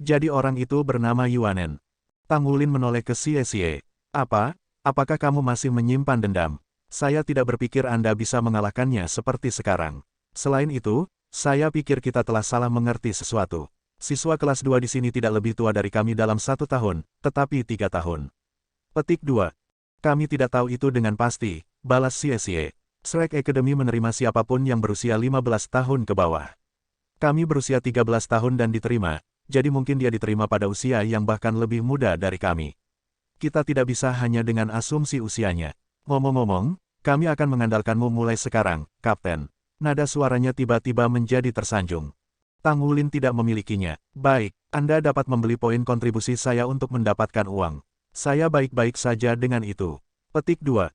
Jadi orang itu bernama Yuanen. Tang Wulin menoleh ke Xie. Apa? Apakah kamu masih menyimpan dendam? Saya tidak berpikir Anda bisa mengalahkannya seperti sekarang. Selain itu, saya pikir kita telah salah mengerti sesuatu. Siswa kelas 2 di sini tidak lebih tua dari kami dalam 1 tahun, tetapi 3 tahun. Petik 2. Kami tidak tahu itu dengan pasti, balas Xie. Shrek Academy menerima siapapun yang berusia 15 tahun ke bawah. Kami berusia 13 tahun dan diterima, jadi mungkin dia diterima pada usia yang bahkan lebih muda dari kami. Kita tidak bisa hanya dengan asumsi usianya. Ngomong-ngomong, kami akan mengandalkanmu mulai sekarang, Kapten. Nada suaranya tiba-tiba menjadi tersanjung. Tang Wulin tidak memilikinya. Baik, Anda dapat membeli poin kontribusi saya untuk mendapatkan uang. Saya baik-baik saja dengan itu. Petik 2.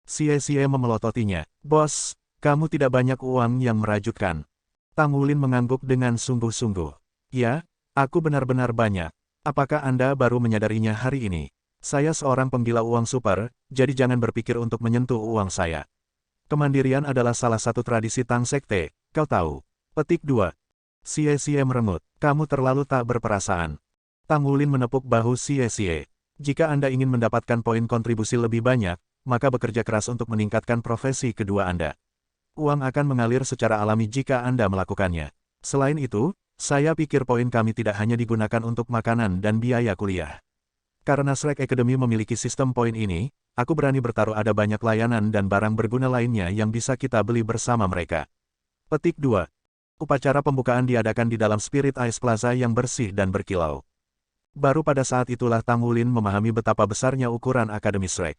Xie memelototinya. Bos, kamu tidak banyak uang yang merajutkan. Tang Wulin mengangguk dengan sungguh-sungguh. Ya, aku benar-benar banyak. Apakah Anda baru menyadarinya hari ini? Saya seorang penggila uang super, jadi jangan berpikir untuk menyentuh uang saya. Kemandirian adalah salah satu tradisi Tang Sekte, kau tahu. Petik 2. Xie merengut. Kamu terlalu tak berperasaan. Tang Wulin menepuk bahu Xie. Jika Anda ingin mendapatkan poin kontribusi lebih banyak, maka bekerja keras untuk meningkatkan profesi kedua Anda. Uang akan mengalir secara alami jika Anda melakukannya. Selain itu, saya pikir poin kami tidak hanya digunakan untuk makanan dan biaya kuliah. Karena Shrek Academy memiliki sistem poin ini, aku berani bertaruh ada banyak layanan dan barang berguna lainnya yang bisa kita beli bersama mereka. Petik 2. Upacara pembukaan diadakan di dalam Spirit Ice Plaza yang bersih dan berkilau. Baru pada saat itulah Tang Wulin memahami betapa besarnya ukuran Akademi Shrek.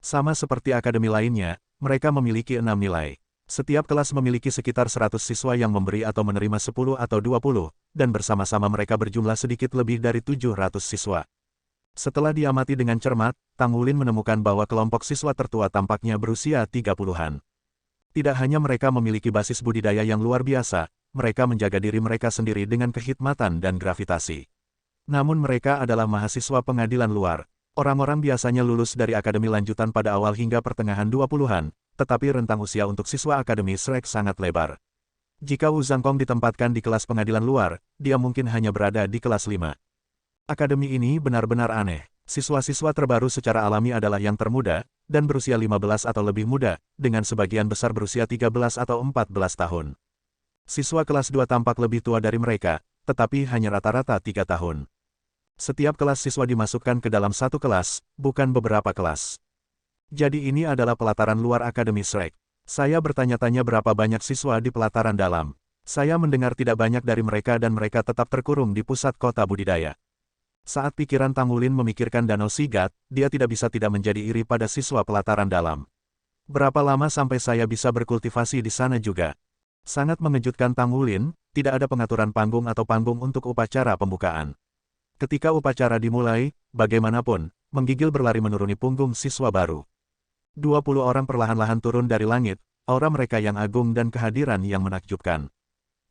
Sama seperti akademi lainnya, mereka memiliki 6 nilai. Setiap kelas memiliki sekitar 100 siswa yang memberi atau menerima 10 atau 20, dan bersama-sama mereka berjumlah sedikit lebih dari 700 siswa. Setelah diamati dengan cermat, Tang Wulin menemukan bahwa kelompok siswa tertua tampaknya berusia 30-an. Tidak hanya mereka memiliki basis budidaya yang luar biasa, mereka menjaga diri mereka sendiri dengan kehikmatan dan gravitasi. Namun mereka adalah mahasiswa pengadilan luar. Orang-orang biasanya lulus dari akademi lanjutan pada awal hingga pertengahan 20-an, tetapi rentang usia untuk siswa akademi Shrek sangat lebar. Jika Wu Zhangkong ditempatkan di kelas pengadilan luar, dia mungkin hanya berada di kelas 5. Akademi ini benar-benar aneh. Siswa-siswa terbaru secara alami adalah yang termuda, dan berusia 15 atau lebih muda, dengan sebagian besar berusia 13 atau 14 tahun. Siswa kelas 2 tampak lebih tua dari mereka, tetapi hanya rata-rata 3 tahun. Setiap kelas siswa dimasukkan ke dalam satu kelas, bukan beberapa kelas. Jadi ini adalah pelataran luar Akademi Shrek. Saya bertanya-tanya berapa banyak siswa di pelataran dalam. Saya mendengar tidak banyak dari mereka dan mereka tetap terkurung di pusat kota budidaya. Saat pikiran Tang Wulin memikirkan Danau Sigat, dia tidak bisa tidak menjadi iri pada siswa pelataran dalam. Berapa lama sampai saya bisa berkultivasi di sana juga? Sangat mengejutkan Tang Wulin, tidak ada pengaturan panggung atau panggung untuk upacara pembukaan. Ketika upacara dimulai, bagaimanapun, menggigil berlari menuruni punggung siswa baru. 20 orang perlahan-lahan turun dari langit, aura mereka yang agung dan kehadiran yang menakjubkan.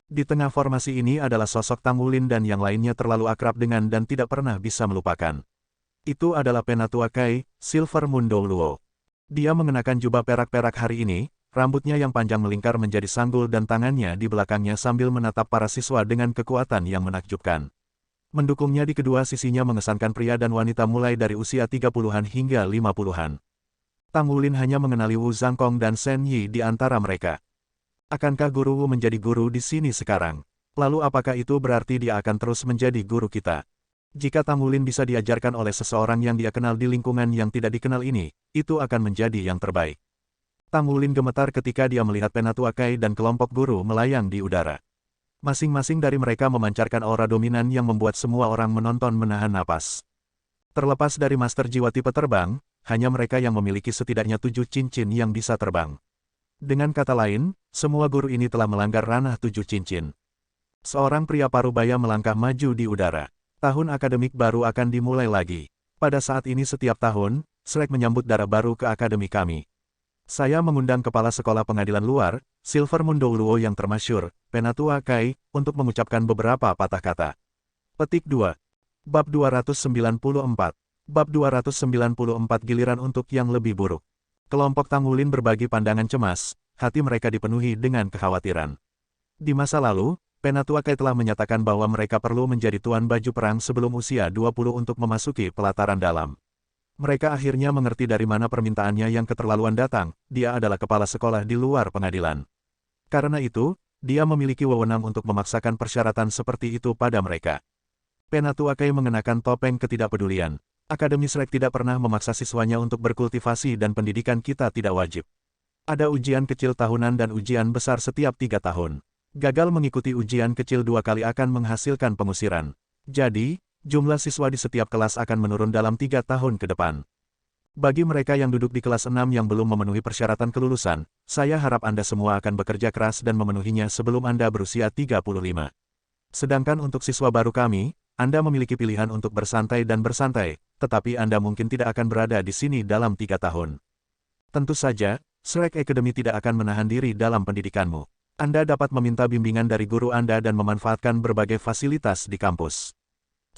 Di tengah formasi ini adalah sosok Tang Wulin dan yang lainnya terlalu akrab dengan dan tidak pernah bisa melupakan. Itu adalah Penatua Kai, Silver Moon Luo. Dia mengenakan jubah perak-perak hari ini, rambutnya yang panjang melingkar menjadi sanggul dan tangannya di belakangnya sambil menatap para siswa dengan kekuatan yang menakjubkan. Mendukungnya di kedua sisinya mengesankan pria dan wanita mulai dari usia 30-an hingga 50-an. Tang Wulin hanya mengenali Wu Zhangkong dan Shen Yi di antara mereka. Akankah Guru Wu menjadi guru di sini sekarang? Lalu apakah itu berarti dia akan terus menjadi guru kita? Jika Tang Wulin bisa diajarkan oleh seseorang yang dia kenal di lingkungan yang tidak dikenal ini, itu akan menjadi yang terbaik. Tang Wulin gemetar ketika dia melihat Penatua Kai dan kelompok guru melayang di udara. Masing-masing dari mereka memancarkan aura dominan yang membuat semua orang menonton menahan napas. Terlepas dari master jiwa tipe terbang, hanya mereka yang memiliki setidaknya 7 cincin yang bisa terbang. Dengan kata lain, semua guru ini telah melanggar ranah 7 cincin. Seorang pria parubaya melangkah maju di udara. Tahun akademik baru akan dimulai lagi. Pada saat ini setiap tahun, Shrek menyambut darah baru ke akademi kami. Saya mengundang Kepala Sekolah Pengadilan Luar, Silver Moon Luo yang termasyur, Penatua Kai, untuk mengucapkan beberapa patah kata. Petik 2. Bab 294. Bab 294 giliran untuk yang lebih buruk. Kelompok Tang Wulin berbagi pandangan cemas, hati mereka dipenuhi dengan kekhawatiran. Di masa lalu, Penatua Kai telah menyatakan bahwa mereka perlu menjadi tuan baju perang sebelum usia 20 untuk memasuki pelataran dalam. Mereka akhirnya mengerti dari mana permintaannya yang keterlaluan datang, dia adalah kepala sekolah di luar pengadilan. Karena itu, dia memiliki wewenang untuk memaksakan persyaratan seperti itu pada mereka. Penatua Kai mengenakan topeng ketidakpedulian. Akademi Shrek tidak pernah memaksa siswanya untuk berkultivasi dan pendidikan kita tidak wajib. Ada ujian kecil tahunan dan ujian besar setiap 3 tahun. Gagal mengikuti ujian kecil 2 kali akan menghasilkan pengusiran. Jadi, jumlah siswa di setiap kelas akan menurun dalam 3 tahun ke depan. Bagi mereka yang duduk di kelas 6 yang belum memenuhi persyaratan kelulusan, saya harap Anda semua akan bekerja keras dan memenuhinya sebelum Anda berusia 35. Sedangkan untuk siswa baru kami, Anda memiliki pilihan untuk bersantai dan bersantai, tetapi Anda mungkin tidak akan berada di sini dalam 3 tahun. Tentu saja, Shrek Academy tidak akan menahan diri dalam pendidikanmu. Anda dapat meminta bimbingan dari guru Anda dan memanfaatkan berbagai fasilitas di kampus.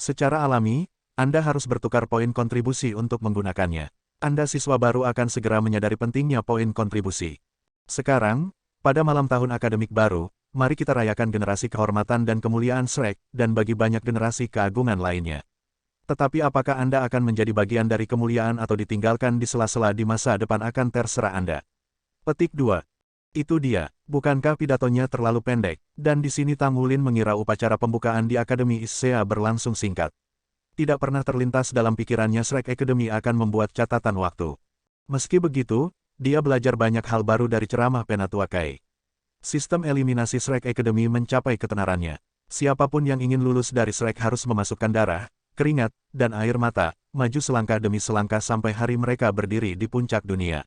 Secara alami, Anda harus bertukar poin kontribusi untuk menggunakannya. Anda siswa baru akan segera menyadari pentingnya poin kontribusi. Sekarang, pada malam tahun akademik baru, mari kita rayakan generasi kehormatan dan kemuliaan Shrek, dan bagi banyak generasi keagungan lainnya. Tetapi apakah Anda akan menjadi bagian dari kemuliaan atau ditinggalkan di sela-sela di masa depan akan terserah Anda. Petik 2. Itu dia, bukankah pidatonya terlalu pendek, dan di sini Tang Wulin mengira upacara pembukaan di Akademi Issea berlangsung singkat. Tidak pernah terlintas dalam pikirannya Shrek Academy akan membuat catatan waktu. Meski begitu, dia belajar banyak hal baru dari ceramah Penatua Kai. Sistem eliminasi Shrek Academy mencapai ketenarannya. Siapapun yang ingin lulus dari Shrek harus memasukkan darah, keringat, dan air mata, maju selangkah demi selangkah sampai hari mereka berdiri di puncak dunia.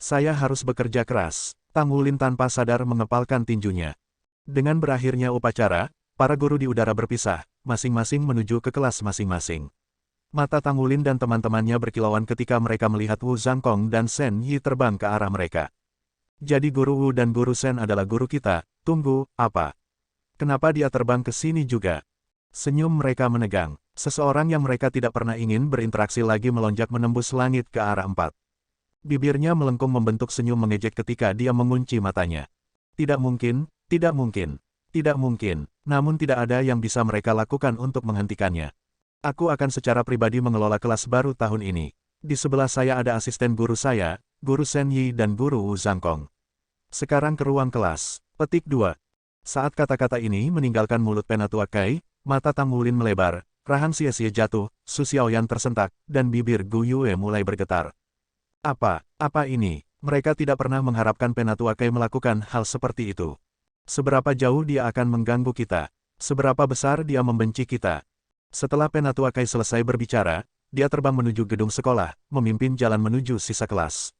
Saya harus bekerja keras. Tang Wulin tanpa sadar mengepalkan tinjunya. Dengan berakhirnya upacara, para guru di udara berpisah, masing-masing menuju ke kelas masing-masing. Mata Tang Wulin dan teman-temannya berkilauan ketika mereka melihat Wu Zhangkong dan Shen Yi terbang ke arah mereka. Jadi Guru Wu dan Guru Shen adalah guru kita, tunggu, apa? Kenapa dia terbang ke sini juga? Senyum mereka menegang. Seseorang yang mereka tidak pernah ingin berinteraksi lagi melonjak menembus langit ke arah 4. Bibirnya melengkung membentuk senyum mengejek ketika dia mengunci matanya. Tidak mungkin, tidak mungkin, tidak mungkin, namun tidak ada yang bisa mereka lakukan untuk menghentikannya. Aku akan secara pribadi mengelola kelas baru tahun ini. Di sebelah saya ada asisten guru saya, Guru Shen Yi dan Guru Wu Zhangkong. Sekarang ke ruang kelas. Petik 2. Saat kata-kata ini meninggalkan mulut Penatua Kai, mata Tang Wulin melebar, rahan Xie jatuh, Su Xiaoyan tersentak, dan bibir Gu Yue mulai bergetar. Apa ini? Mereka tidak pernah mengharapkan Penatua Kai melakukan hal seperti itu. Seberapa jauh dia akan mengganggu kita? Seberapa besar dia membenci kita? Setelah Penatua Kai selesai berbicara, dia terbang menuju gedung sekolah, memimpin jalan menuju sisa kelas.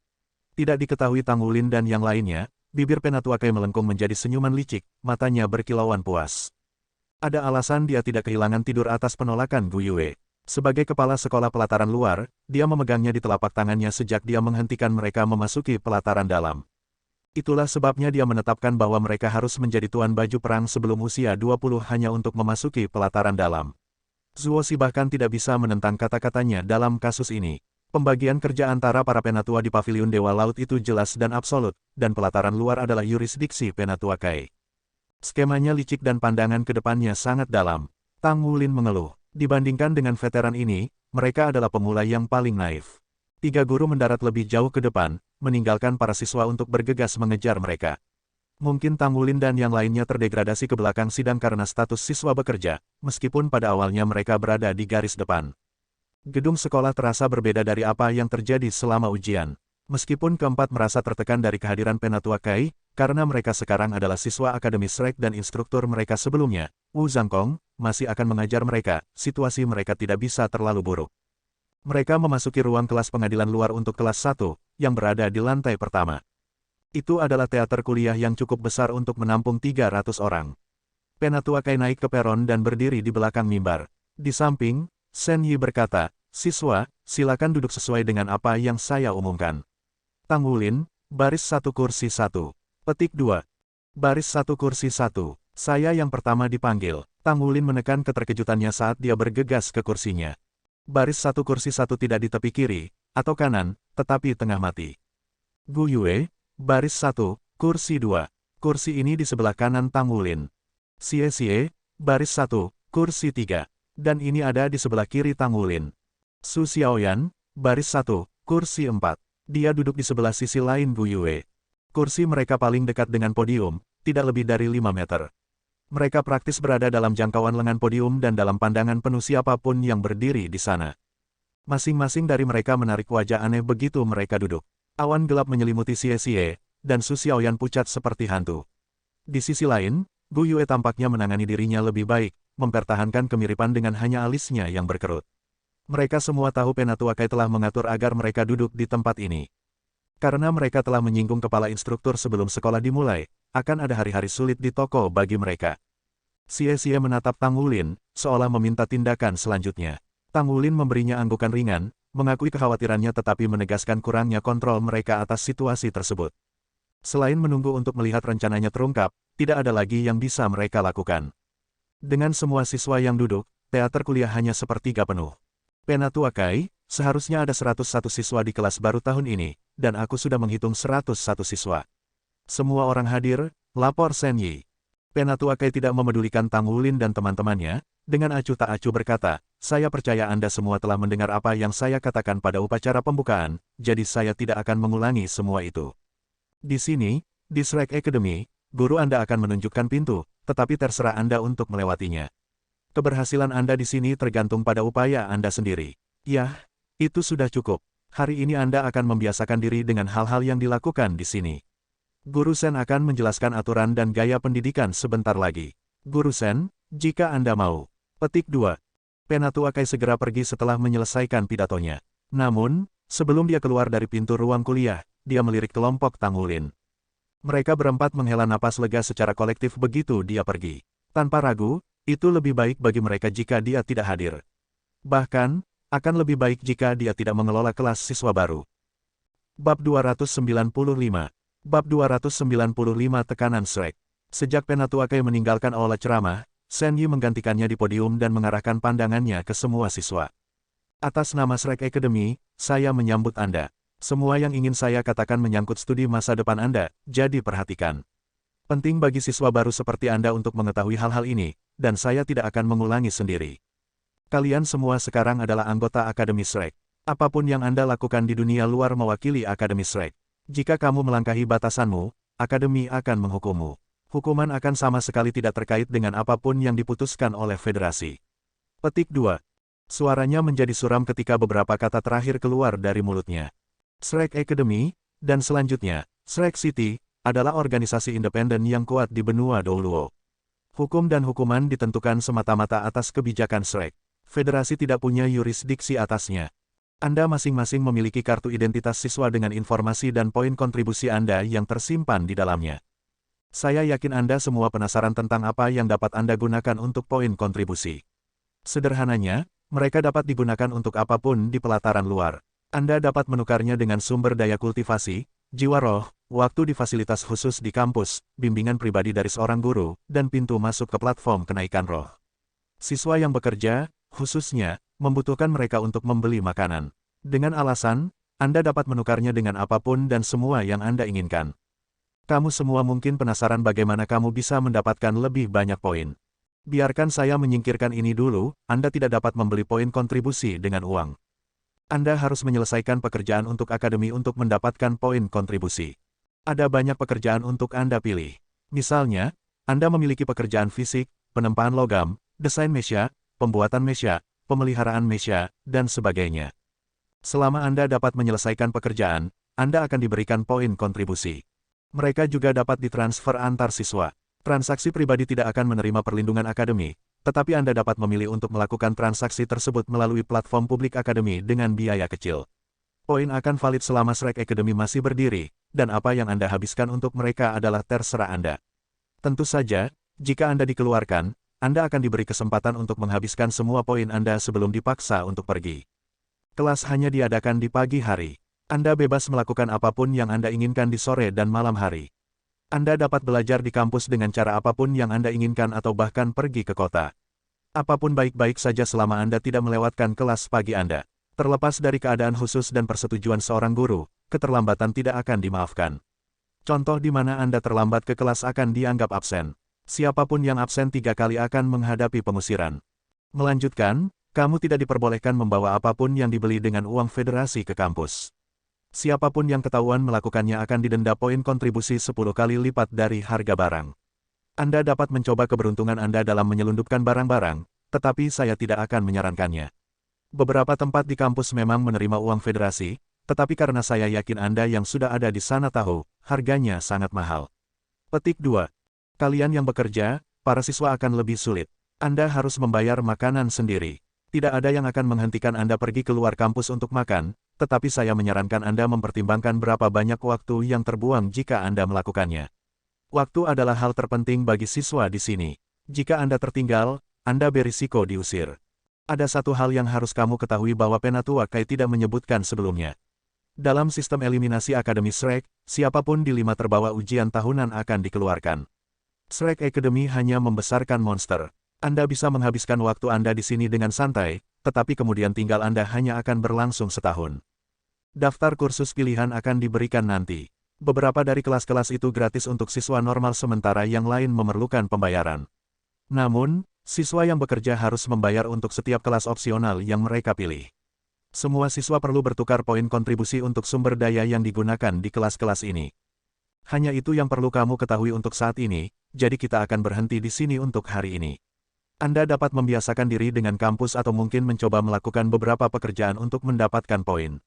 Tidak diketahui Tang Wulin dan yang lainnya, bibir Penatua Kai melengkung menjadi senyuman licik, matanya berkilauan puas. Ada alasan dia tidak kehilangan tidur atas penolakan Gu Yue. Sebagai kepala sekolah pelataran luar, dia memegangnya di telapak tangannya sejak dia menghentikan mereka memasuki pelataran dalam. Itulah sebabnya dia menetapkan bahwa mereka harus menjadi tuan baju perang sebelum usia 20 hanya untuk memasuki pelataran dalam. Zuozi bahkan tidak bisa menentang kata-katanya dalam kasus ini. Pembagian kerja antara para penatua di Paviliun Dewa Laut itu jelas dan absolut, dan pelataran luar adalah yurisdiksi Penatua Kai. Skemanya licik dan pandangan ke depannya sangat dalam. Tang Wulin mengeluh. Dibandingkan dengan veteran ini, mereka adalah pemula yang paling naif. 3 guru mendarat lebih jauh ke depan, meninggalkan para siswa untuk bergegas mengejar mereka. Mungkin Tang Wulin dan yang lainnya terdegradasi ke belakang sidang karena status siswa bekerja, meskipun pada awalnya mereka berada di garis depan. Gedung sekolah terasa berbeda dari apa yang terjadi selama ujian. Meskipun keempat merasa tertekan dari kehadiran Penatua Kai, karena mereka sekarang adalah siswa Akademi Shrek dan instruktur mereka sebelumnya, Wu Zhangkong, masih akan mengajar mereka, situasi mereka tidak bisa terlalu buruk. Mereka memasuki ruang kelas pengadilan luar untuk kelas 1, yang berada di lantai pertama. Itu adalah teater kuliah yang cukup besar untuk menampung 300 orang. Penatua Kai naik ke peron dan berdiri di belakang mimbar. Di samping, Shen Yi berkata, "Siswa, silakan duduk sesuai dengan apa yang saya umumkan." Tang Wulin, baris 1 kursi 1. Petik 2. Baris 1 kursi 1. Saya yang pertama dipanggil. Tang Wulin menekan keterkejutannya saat dia bergegas ke kursinya. Baris 1 kursi 1 tidak di tepi kiri, atau kanan, tetapi tengah mati. Gu Yue, baris 1, kursi 2. Kursi ini di sebelah kanan Tang Wulin. Xie Xie, baris 1, kursi 3. Dan ini ada di sebelah kiri Tang Wulin. Su Xiaoyan, baris 1, kursi 4. Dia duduk di sebelah sisi lain Gu Yue. Kursi mereka paling dekat dengan podium, tidak lebih dari 5 meter. Mereka praktis berada dalam jangkauan lengan podium dan dalam pandangan penuh siapapun yang berdiri di sana. Masing-masing dari mereka menarik wajah aneh begitu mereka duduk. Awan gelap menyelimuti Xie Xie, dan Su Xiaoyan pucat seperti hantu. Di sisi lain, Gu Yue tampaknya menangani dirinya lebih baik, mempertahankan kemiripan dengan hanya alisnya yang berkerut. Mereka semua tahu Penatuakai telah mengatur agar mereka duduk di tempat ini. Karena mereka telah menyinggung kepala instruktur sebelum sekolah dimulai, akan ada hari-hari sulit di toko bagi mereka. Xie Xie menatap Tang Wulin, seolah meminta tindakan selanjutnya. Tang Wulin memberinya anggukan ringan, mengakui kekhawatirannya tetapi menegaskan kurangnya kontrol mereka atas situasi tersebut. Selain menunggu untuk melihat rencananya terungkap, tidak ada lagi yang bisa mereka lakukan. Dengan semua siswa yang duduk, teater kuliah hanya sepertiga penuh. Penatuakai, seharusnya ada 101 siswa di kelas baru tahun ini, dan aku sudah menghitung 101 siswa. Semua orang hadir, lapor Shen Yi. Penatuakai tidak memedulikan Tang Wulin dan teman-temannya, dengan acuh tak acuh berkata, saya percaya Anda semua telah mendengar apa yang saya katakan pada upacara pembukaan, jadi saya tidak akan mengulangi semua itu. Di sini, di Shrek Academy, guru Anda akan menunjukkan pintu, tetapi terserah Anda untuk melewatinya. Keberhasilan Anda di sini tergantung pada upaya Anda sendiri. Yah, itu sudah cukup. Hari ini Anda akan membiasakan diri dengan hal-hal yang dilakukan di sini. Guru Shen akan menjelaskan aturan dan gaya pendidikan sebentar lagi. Guru Shen, jika Anda mau. Petik 2. Penatuakai segera pergi setelah menyelesaikan pidatonya. Namun, sebelum dia keluar dari pintu ruang kuliah, dia melirik kelompok Tang Wulin. Mereka berempat menghela napas lega secara kolektif begitu dia pergi. Tanpa ragu, itu lebih baik bagi mereka jika dia tidak hadir. Bahkan, akan lebih baik jika dia tidak mengelola kelas siswa baru. Bab 295. Bab 295 Tekanan Shrek. Sejak Penatuakai meninggalkan aula ceramah, Shen Yi menggantikannya di podium dan mengarahkan pandangannya ke semua siswa. Atas nama Shrek Academy, saya menyambut Anda. Semua yang ingin saya katakan menyangkut studi masa depan Anda, jadi perhatikan. Penting bagi siswa baru seperti Anda untuk mengetahui hal-hal ini, dan saya tidak akan mengulangi sendiri. Kalian semua sekarang adalah anggota Akademi Shrek. Apapun yang Anda lakukan di dunia luar mewakili Akademi Shrek. Jika kamu melangkahi batasanmu, Akademi akan menghukummu. Hukuman akan sama sekali tidak terkait dengan apapun yang diputuskan oleh federasi. Petik 2. Suaranya menjadi suram ketika beberapa kata terakhir keluar dari mulutnya. Shrek Academy, dan selanjutnya, Shrek City, adalah organisasi independen yang kuat di benua Douluo. Hukum dan hukuman ditentukan semata-mata atas kebijakan Shrek. Federasi tidak punya yurisdiksi atasnya. Anda masing-masing memiliki kartu identitas siswa dengan informasi dan poin kontribusi Anda yang tersimpan di dalamnya. Saya yakin Anda semua penasaran tentang apa yang dapat Anda gunakan untuk poin kontribusi. Sederhananya, mereka dapat digunakan untuk apapun di pelataran luar. Anda dapat menukarnya dengan sumber daya kultivasi, jiwa roh, waktu di fasilitas khusus di kampus, bimbingan pribadi dari seorang guru, dan pintu masuk ke platform kenaikan roh. Siswa yang bekerja, khususnya, membutuhkan mereka untuk membeli makanan. Dengan alasan, Anda dapat menukarnya dengan apapun dan semua yang Anda inginkan. Kamu semua mungkin penasaran bagaimana kamu bisa mendapatkan lebih banyak poin. Biarkan saya menyingkirkan ini dulu, Anda tidak dapat membeli poin kontribusi dengan uang. Anda harus menyelesaikan pekerjaan untuk akademi untuk mendapatkan poin kontribusi. Ada banyak pekerjaan untuk Anda pilih. Misalnya, Anda memiliki pekerjaan fisik, penempaan logam, desain mecha, pembuatan mecha, pemeliharaan mecha, dan sebagainya. Selama Anda dapat menyelesaikan pekerjaan, Anda akan diberikan poin kontribusi. Mereka juga dapat ditransfer antar siswa. Transaksi pribadi tidak akan menerima perlindungan akademi, tetapi Anda dapat memilih untuk melakukan transaksi tersebut melalui platform publik akademi dengan biaya kecil. Poin akan valid selama Shrek Academy masih berdiri, dan apa yang Anda habiskan untuk mereka adalah terserah Anda. Tentu saja, jika Anda dikeluarkan, Anda akan diberi kesempatan untuk menghabiskan semua poin Anda sebelum dipaksa untuk pergi. Kelas hanya diadakan di pagi hari. Anda bebas melakukan apapun yang Anda inginkan di sore dan malam hari. Anda dapat belajar di kampus dengan cara apapun yang Anda inginkan atau bahkan pergi ke kota. Apapun baik-baik saja selama Anda tidak melewatkan kelas pagi Anda. Terlepas dari keadaan khusus dan persetujuan seorang guru, keterlambatan tidak akan dimaafkan. Contoh di mana Anda terlambat ke kelas akan dianggap absen. Siapapun yang absen 3 kali akan menghadapi pengusiran. Melanjutkan, kamu tidak diperbolehkan membawa apapun yang dibeli dengan uang federasi ke kampus. Siapapun yang ketahuan melakukannya akan didenda poin kontribusi 10 kali lipat dari harga barang. Anda dapat mencoba keberuntungan Anda dalam menyelundupkan barang-barang, tetapi saya tidak akan menyarankannya. Beberapa tempat di kampus memang menerima uang federasi, tetapi karena saya yakin Anda yang sudah ada di sana tahu, harganya sangat mahal. Petik 2. Kalian yang bekerja, para siswa akan lebih sulit. Anda harus membayar makanan sendiri. Tidak ada yang akan menghentikan Anda pergi keluar kampus untuk makan, tetapi saya menyarankan Anda mempertimbangkan berapa banyak waktu yang terbuang jika Anda melakukannya. Waktu adalah hal terpenting bagi siswa di sini. Jika Anda tertinggal, Anda berisiko diusir. Ada satu hal yang harus kamu ketahui bahwa Penatua Kai tidak menyebutkan sebelumnya. Dalam sistem eliminasi Akademi Shrek, siapapun di 5 terbawa ujian tahunan akan dikeluarkan. Shrek Academy hanya membesarkan monster. Anda bisa menghabiskan waktu Anda di sini dengan santai, tetapi kemudian tinggal Anda hanya akan berlangsung setahun. Daftar kursus pilihan akan diberikan nanti. Beberapa dari kelas-kelas itu gratis untuk siswa normal sementara yang lain memerlukan pembayaran. Namun, siswa yang bekerja harus membayar untuk setiap kelas opsional yang mereka pilih. Semua siswa perlu bertukar poin kontribusi untuk sumber daya yang digunakan di kelas-kelas ini. Hanya itu yang perlu kamu ketahui untuk saat ini, jadi kita akan berhenti di sini untuk hari ini. Anda dapat membiasakan diri dengan kampus atau mungkin mencoba melakukan beberapa pekerjaan untuk mendapatkan poin.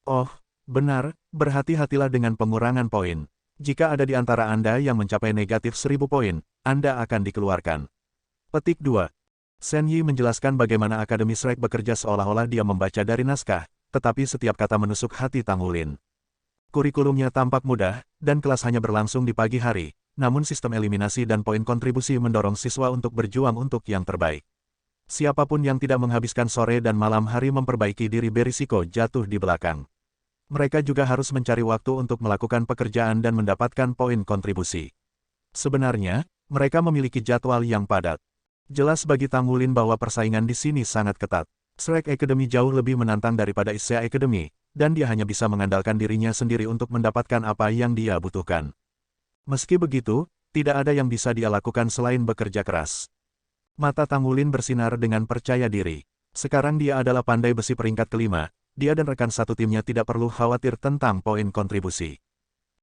Oh, benar, berhati-hatilah dengan pengurangan poin. Jika ada di antara Anda yang mencapai negatif 1000 poin, Anda akan dikeluarkan. Petik 2. Shen Yi menjelaskan bagaimana Akademi Shrek bekerja seolah-olah dia membaca dari naskah, tetapi setiap kata menusuk hati Tang Wulin. Kurikulumnya tampak mudah, dan kelas hanya berlangsung di pagi hari. Namun sistem eliminasi dan poin kontribusi mendorong siswa untuk berjuang untuk yang terbaik. Siapapun yang tidak menghabiskan sore dan malam hari memperbaiki diri berisiko jatuh di belakang. Mereka juga harus mencari waktu untuk melakukan pekerjaan dan mendapatkan poin kontribusi. Sebenarnya, mereka memiliki jadwal yang padat. Jelas bagi Tang Wulin bahwa persaingan di sini sangat ketat. Shrek Academy jauh lebih menantang daripada Issei Academy, dan dia hanya bisa mengandalkan dirinya sendiri untuk mendapatkan apa yang dia butuhkan. Meski begitu, tidak ada yang bisa dia lakukan selain bekerja keras. Mata Tang Wulin bersinar dengan percaya diri. Sekarang dia adalah pandai besi peringkat kelima, dia dan rekan satu timnya tidak perlu khawatir tentang poin kontribusi.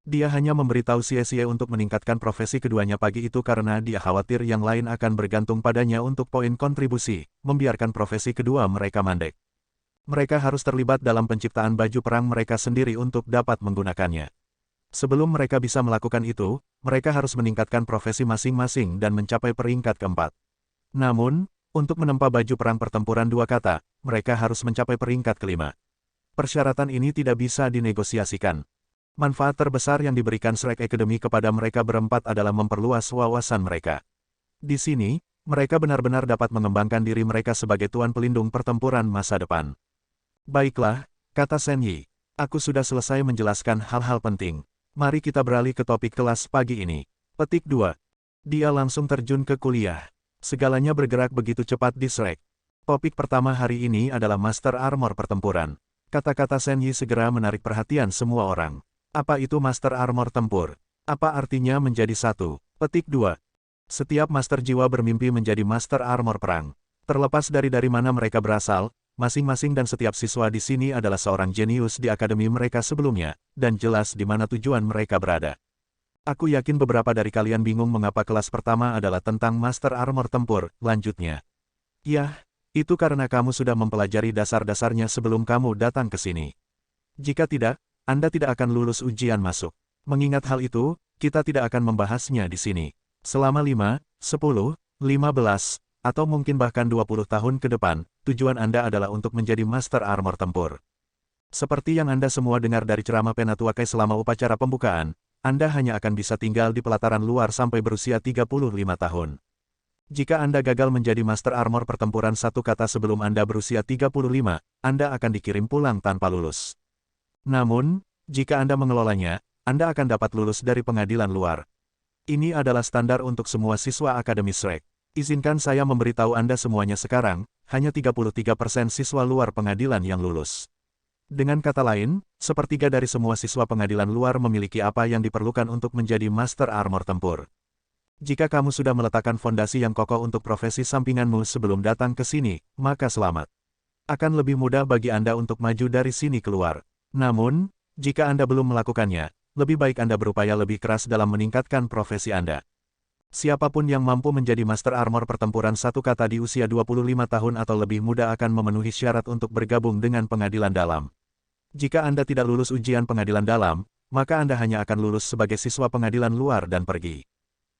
Dia hanya memberitahu Xie untuk meningkatkan profesi keduanya pagi itu karena dia khawatir yang lain akan bergantung padanya untuk poin kontribusi, membiarkan profesi kedua mereka mandek. Mereka harus terlibat dalam penciptaan baju perang mereka sendiri untuk dapat menggunakannya. Sebelum mereka bisa melakukan itu, mereka harus meningkatkan profesi masing-masing dan mencapai peringkat keempat. Namun, untuk menempa baju perang pertempuran 2 kata, mereka harus mencapai peringkat kelima. Persyaratan ini tidak bisa dinegosiasikan. Manfaat terbesar yang diberikan Shrek Academy kepada mereka berempat adalah memperluas wawasan mereka. Di sini, mereka benar-benar dapat mengembangkan diri mereka sebagai tuan pelindung pertempuran masa depan. Baiklah, kata Shen Yi. Aku sudah selesai menjelaskan hal-hal penting. Mari kita beralih ke topik kelas pagi ini. Petik 2. Dia langsung terjun ke kuliah. Segalanya bergerak begitu cepat di Shrek. Topik pertama hari ini adalah Master Armor Pertempuran. Kata-kata Shen Yi segera menarik perhatian semua orang. Apa itu Master Armor Tempur? Apa artinya menjadi satu? Petik 2. Setiap Master Jiwa bermimpi menjadi Master Armor Perang. Terlepas dari mana mereka berasal, masing-masing dan setiap siswa di sini adalah seorang jenius di akademi mereka sebelumnya, dan jelas di mana tujuan mereka berada. Aku yakin beberapa dari kalian bingung mengapa kelas pertama adalah tentang Master Armor Tempur, lanjutnya. Yah, itu karena kamu sudah mempelajari dasar-dasarnya sebelum kamu datang ke sini. Jika tidak, Anda tidak akan lulus ujian masuk. Mengingat hal itu, kita tidak akan membahasnya di sini. Selama 5, 10, 15, atau mungkin bahkan 20 tahun ke depan, tujuan Anda adalah untuk menjadi Master Armor Tempur. Seperti yang Anda semua dengar dari ceramah Penatua Kai selama upacara pembukaan, Anda hanya akan bisa tinggal di pelataran luar sampai berusia 35 tahun. Jika Anda gagal menjadi Master Armor Pertempuran 1 kata sebelum Anda berusia 35, Anda akan dikirim pulang tanpa lulus. Namun, jika Anda mengelolanya, Anda akan dapat lulus dari pengadilan luar. Ini adalah standar untuk semua siswa Akademi Shrek. Izinkan saya memberitahu Anda semuanya sekarang, hanya 33% siswa luar pengadilan yang lulus. Dengan kata lain, sepertiga dari semua siswa pengadilan luar memiliki apa yang diperlukan untuk menjadi Master Armor Tempur. Jika kamu sudah meletakkan fondasi yang kokoh untuk profesi sampinganmu sebelum datang ke sini, maka selamat. Akan lebih mudah bagi Anda untuk maju dari sini keluar. Namun, jika Anda belum melakukannya, lebih baik Anda berupaya lebih keras dalam meningkatkan profesi Anda. Siapapun yang mampu menjadi Master Armor Pertempuran satu kata di usia 25 tahun atau lebih muda akan memenuhi syarat untuk bergabung dengan pengadilan dalam. Jika Anda tidak lulus ujian pengadilan dalam, maka Anda hanya akan lulus sebagai siswa pengadilan luar dan pergi.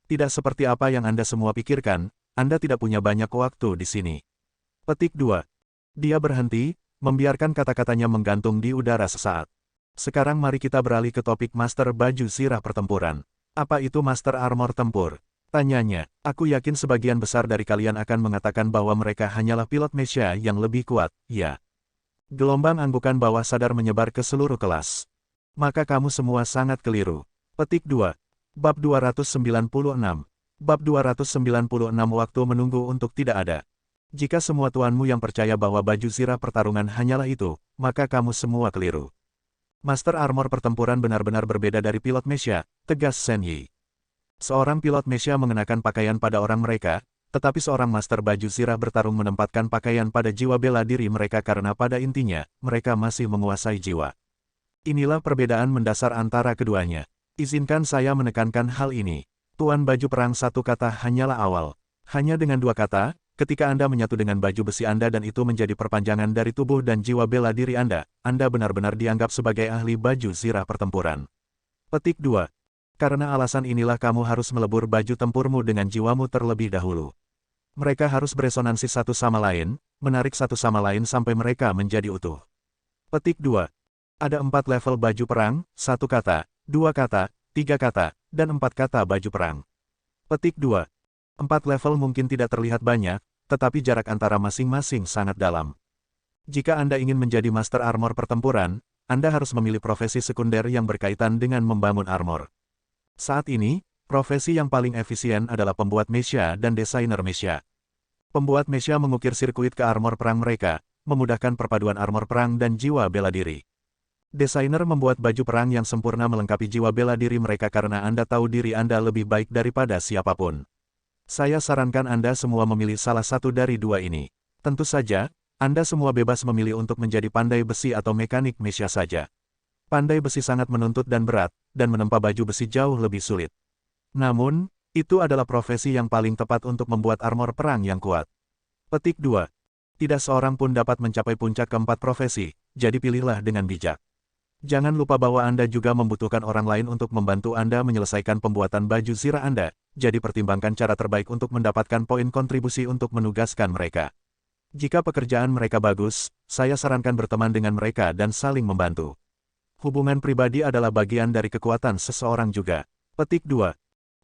Tidak seperti apa yang Anda semua pikirkan, Anda tidak punya banyak waktu di sini. Petik 2. Dia berhenti, membiarkan kata-katanya menggantung di udara sesaat. Sekarang mari kita beralih ke topik Master Baju Zirah Pertempuran. Apa itu Master Armor Tempur? Tanyanya, aku yakin sebagian besar dari kalian akan mengatakan bahwa mereka hanyalah pilot mecha yang lebih kuat, ya. Gelombang anggukan bawah sadar menyebar ke seluruh kelas. Maka kamu semua sangat keliru. Petik 2. Bab 296. Bab 296 waktu menunggu untuk tidak ada. Jika semua tuanmu yang percaya bahwa baju zirah pertarungan hanyalah itu, maka kamu semua keliru. Master Armor Pertempuran benar-benar berbeda dari pilot mecha, tegas Shen Yi. Seorang pilot mecha mengenakan pakaian pada orang mereka, tetapi seorang master baju zirah bertarung menempatkan pakaian pada jiwa bela diri mereka karena pada intinya, mereka masih menguasai jiwa. Inilah perbedaan mendasar antara keduanya. Izinkan saya menekankan hal ini. Tuan baju perang satu kata hanyalah awal. Hanya dengan dua kata, ketika Anda menyatu dengan baju besi Anda dan itu menjadi perpanjangan dari tubuh dan jiwa bela diri Anda benar-benar dianggap sebagai ahli baju zirah pertempuran. Petik 2. Karena alasan inilah kamu harus melebur baju tempurmu dengan jiwamu terlebih dahulu. Mereka harus beresonansi satu sama lain, menarik satu sama lain sampai mereka menjadi utuh. Petik 2. Ada 4 level baju perang, 1 kata, 2 kata, 3 kata, dan 4 kata baju perang. Petik 2. 4 level mungkin tidak terlihat banyak, tetapi jarak antara masing-masing sangat dalam. Jika Anda ingin menjadi Master Armor Pertempuran, Anda harus memilih profesi sekunder yang berkaitan dengan membangun armor. Saat ini, profesi yang paling efisien adalah pembuat mecha dan desainer mecha. Pembuat mecha mengukir sirkuit ke armor perang mereka, memudahkan perpaduan armor perang dan jiwa bela diri. Desainer membuat baju perang yang sempurna melengkapi jiwa bela diri mereka karena Anda tahu diri Anda lebih baik daripada siapapun. Saya sarankan Anda semua memilih salah satu dari dua ini. Tentu saja, Anda semua bebas memilih untuk menjadi pandai besi atau mekanik mecha saja. Pandai besi sangat menuntut dan berat, dan menempa baju besi jauh lebih sulit. Namun, itu adalah profesi yang paling tepat untuk membuat armor perang yang kuat. Petik 2. Tidak seorang pun dapat mencapai puncak keempat profesi, jadi pilihlah dengan bijak. Jangan lupa bahwa Anda juga membutuhkan orang lain untuk membantu Anda menyelesaikan pembuatan baju zirah Anda, jadi pertimbangkan cara terbaik untuk mendapatkan poin kontribusi untuk menugaskan mereka. Jika pekerjaan mereka bagus, saya sarankan berteman dengan mereka dan saling membantu. Hubungan pribadi adalah bagian dari kekuatan seseorang juga. Petik 2.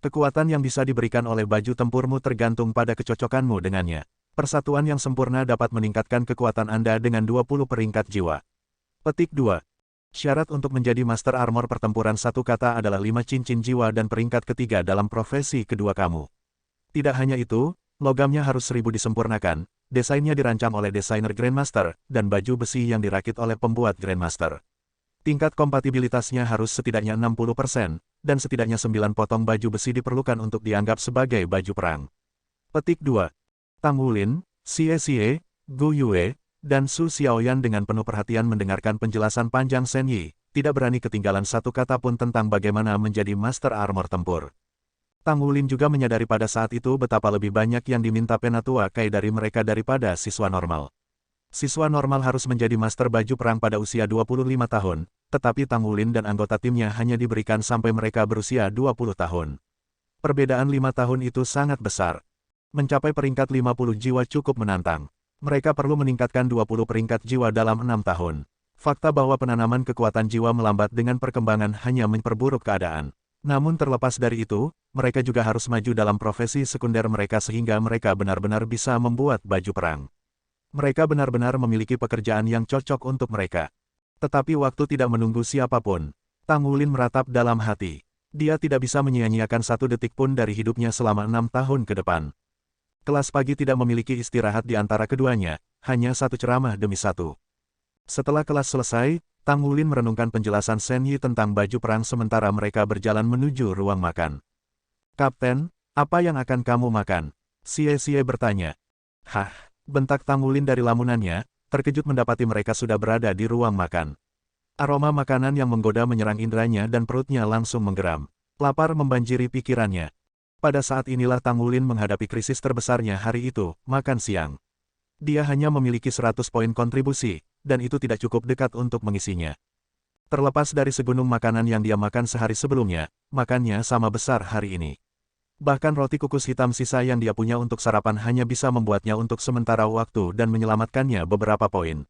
Kekuatan yang bisa diberikan oleh baju tempurmu tergantung pada kecocokanmu dengannya. Persatuan yang sempurna dapat meningkatkan kekuatan Anda dengan 20 peringkat jiwa. Petik 2. Syarat untuk menjadi Master Armor Pertempuran satu kata adalah 5 cincin jiwa dan peringkat ketiga dalam profesi kedua kamu. Tidak hanya itu, logamnya harus 1000 disempurnakan, desainnya dirancang oleh desainer Grandmaster, dan baju besi yang dirakit oleh pembuat Grandmaster. Tingkat kompatibilitasnya harus setidaknya 60%, dan setidaknya 9 potong baju besi diperlukan untuk dianggap sebagai baju perang. Petik 2. Tang Wulin, Xie Xie, Gu Yue, dan Su Xiaoyan dengan penuh perhatian mendengarkan penjelasan panjang Shen Yi, tidak berani ketinggalan satu kata pun tentang bagaimana menjadi Master Armor Tempur. Tang Wulin juga menyadari pada saat itu betapa lebih banyak yang diminta Penatua Kai dari mereka daripada siswa normal. Siswa normal harus menjadi Master Baju Perang pada usia 25 tahun, tetapi Tang Wulin dan anggota timnya hanya diberikan sampai mereka berusia 20 tahun. Perbedaan 5 tahun itu sangat besar. Mencapai peringkat 50 jiwa cukup menantang. Mereka perlu meningkatkan 20 peringkat jiwa dalam 6 tahun. Fakta bahwa penanaman kekuatan jiwa melambat dengan perkembangan hanya memperburuk keadaan. Namun terlepas dari itu, mereka juga harus maju dalam profesi sekunder mereka sehingga mereka benar-benar bisa membuat baju perang. Mereka benar-benar memiliki pekerjaan yang cocok untuk mereka. Tetapi waktu tidak menunggu siapapun. Tang Wulin meratap dalam hati. Dia tidak bisa menyia-nyiakan satu detik pun dari hidupnya selama 6 tahun ke depan. Kelas pagi tidak memiliki istirahat di antara keduanya, hanya satu ceramah demi satu. Setelah kelas selesai, Tang Wulin merenungkan penjelasan Shen Yi tentang baju perang sementara mereka berjalan menuju ruang makan. Kapten, apa yang akan kamu makan? Xie bertanya. Hah, bentak Tang Wulin dari lamunannya, terkejut mendapati mereka sudah berada di ruang makan. Aroma makanan yang menggoda menyerang indranya dan perutnya langsung menggeram. Lapar membanjiri pikirannya. Pada saat inilah Tang Wulin menghadapi krisis terbesarnya hari itu, makan siang. Dia hanya memiliki 100 poin kontribusi, dan itu tidak cukup dekat untuk mengisinya. Terlepas dari segunung makanan yang dia makan sehari sebelumnya, makannya sama besar hari ini. Bahkan roti kukus hitam sisa yang dia punya untuk sarapan hanya bisa membuatnya untuk sementara waktu dan menyelamatkannya beberapa poin.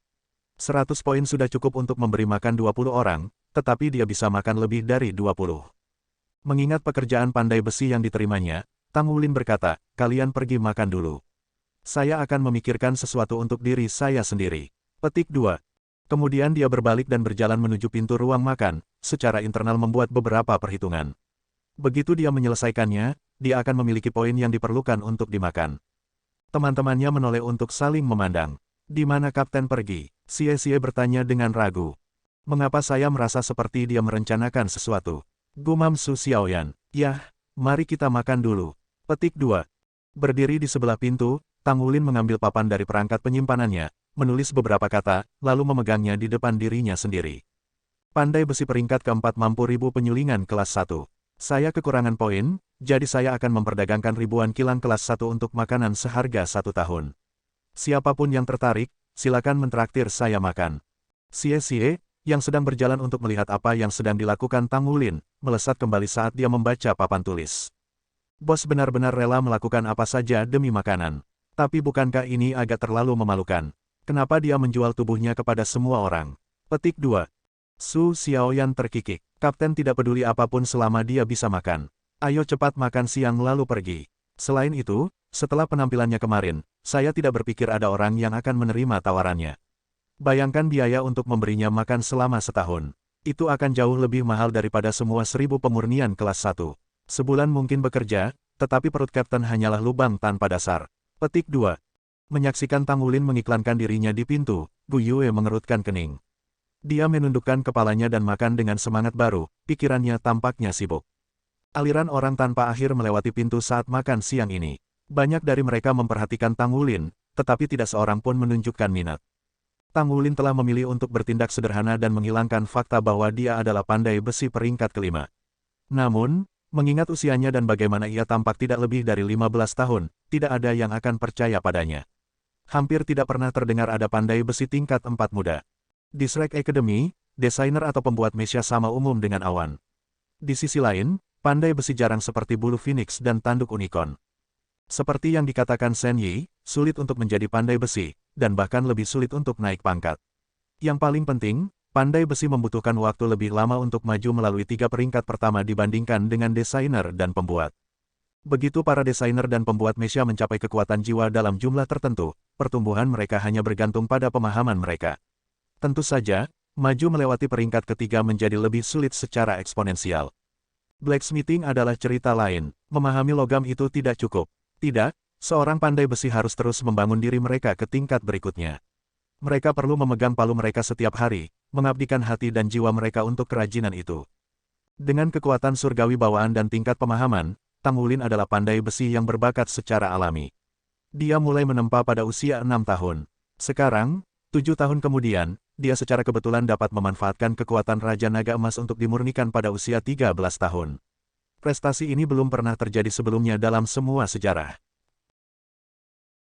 100 poin sudah cukup untuk memberi makan 20 orang, tetapi dia bisa makan lebih dari 20. Mengingat pekerjaan pandai besi yang diterimanya, Tang Wulin berkata, kalian pergi makan dulu. Saya akan memikirkan sesuatu untuk diri saya sendiri. Petik 2. Kemudian dia berbalik dan berjalan menuju pintu ruang makan, secara internal membuat beberapa perhitungan. Begitu dia menyelesaikannya, dia akan memiliki poin yang diperlukan untuk dimakan. Teman-temannya menoleh untuk saling memandang. Di mana kapten pergi? Xie bertanya dengan ragu. Mengapa saya merasa seperti dia merencanakan sesuatu? Gumam Su Xiaoyan. Yah, mari kita makan dulu. Petik 2. Berdiri di sebelah pintu, Tang Wulin mengambil papan dari perangkat penyimpanannya, menulis beberapa kata, lalu memegangnya di depan dirinya sendiri. Pandai besi peringkat keempat mampu ribu penyulingan kelas 1. Saya kekurangan poin, jadi saya akan memperdagangkan ribuan kilang kelas 1 untuk makanan seharga 1 tahun. Siapapun yang tertarik, silakan mentraktir saya makan. Xie, yang sedang berjalan untuk melihat apa yang sedang dilakukan Tang Wulin, melesat kembali saat dia membaca papan tulis. Bos benar-benar rela melakukan apa saja demi makanan. Tapi bukankah ini agak terlalu memalukan? Kenapa dia menjual tubuhnya kepada semua orang? Petik 2. Su Xiaoyan terkikik. Kapten tidak peduli apapun selama dia bisa makan. Ayo cepat makan siang lalu pergi. Selain itu, setelah penampilannya kemarin, saya tidak berpikir ada orang yang akan menerima tawarannya. Bayangkan biaya untuk memberinya makan selama setahun. Itu akan jauh lebih mahal daripada semua 1000 pemurnian kelas 1. Sebulan mungkin bekerja, tetapi perut kapten hanyalah lubang tanpa dasar. Petik 2. Menyaksikan Tang Wulin mengiklankan dirinya di pintu, Gu Yue mengerutkan kening. Dia menundukkan kepalanya dan makan dengan semangat baru, pikirannya tampaknya sibuk. Aliran orang tanpa akhir melewati pintu saat makan siang ini. Banyak dari mereka memperhatikan Tang Wulin, tetapi tidak seorang pun menunjukkan minat. Tang Wulin telah memilih untuk bertindak sederhana dan menghilangkan fakta bahwa dia adalah pandai besi peringkat kelima. Namun, mengingat usianya dan bagaimana ia tampak tidak lebih dari 15 tahun, tidak ada yang akan percaya padanya. Hampir tidak pernah terdengar ada pandai besi tingkat 4 muda. Di Shrek Academy, desainer atau pembuat mecha sama umum dengan awan. Di sisi lain, pandai besi jarang seperti bulu phoenix dan tanduk unicorn. Seperti yang dikatakan Shen Yi, sulit untuk menjadi pandai besi, dan bahkan lebih sulit untuk naik pangkat. Yang paling penting, pandai besi membutuhkan waktu lebih lama untuk maju melalui 3 peringkat pertama dibandingkan dengan desainer dan pembuat. Begitu para desainer dan pembuat mecha mencapai kekuatan jiwa dalam jumlah tertentu, pertumbuhan mereka hanya bergantung pada pemahaman mereka. Tentu saja, maju melewati peringkat ketiga menjadi lebih sulit secara eksponensial. Blacksmithing adalah cerita lain, memahami logam itu tidak cukup. Tidak, seorang pandai besi harus terus membangun diri mereka ke tingkat berikutnya. Mereka perlu memegang palu mereka setiap hari, mengabdikan hati dan jiwa mereka untuk kerajinan itu. Dengan kekuatan surgawi bawaan dan tingkat pemahaman, Tang Wulin adalah pandai besi yang berbakat secara alami. Dia mulai menempa pada usia 6 tahun. Sekarang, 7 tahun kemudian, dia secara kebetulan dapat memanfaatkan kekuatan Raja Naga Emas untuk dimurnikan pada usia 13 tahun. Prestasi ini belum pernah terjadi sebelumnya dalam semua sejarah.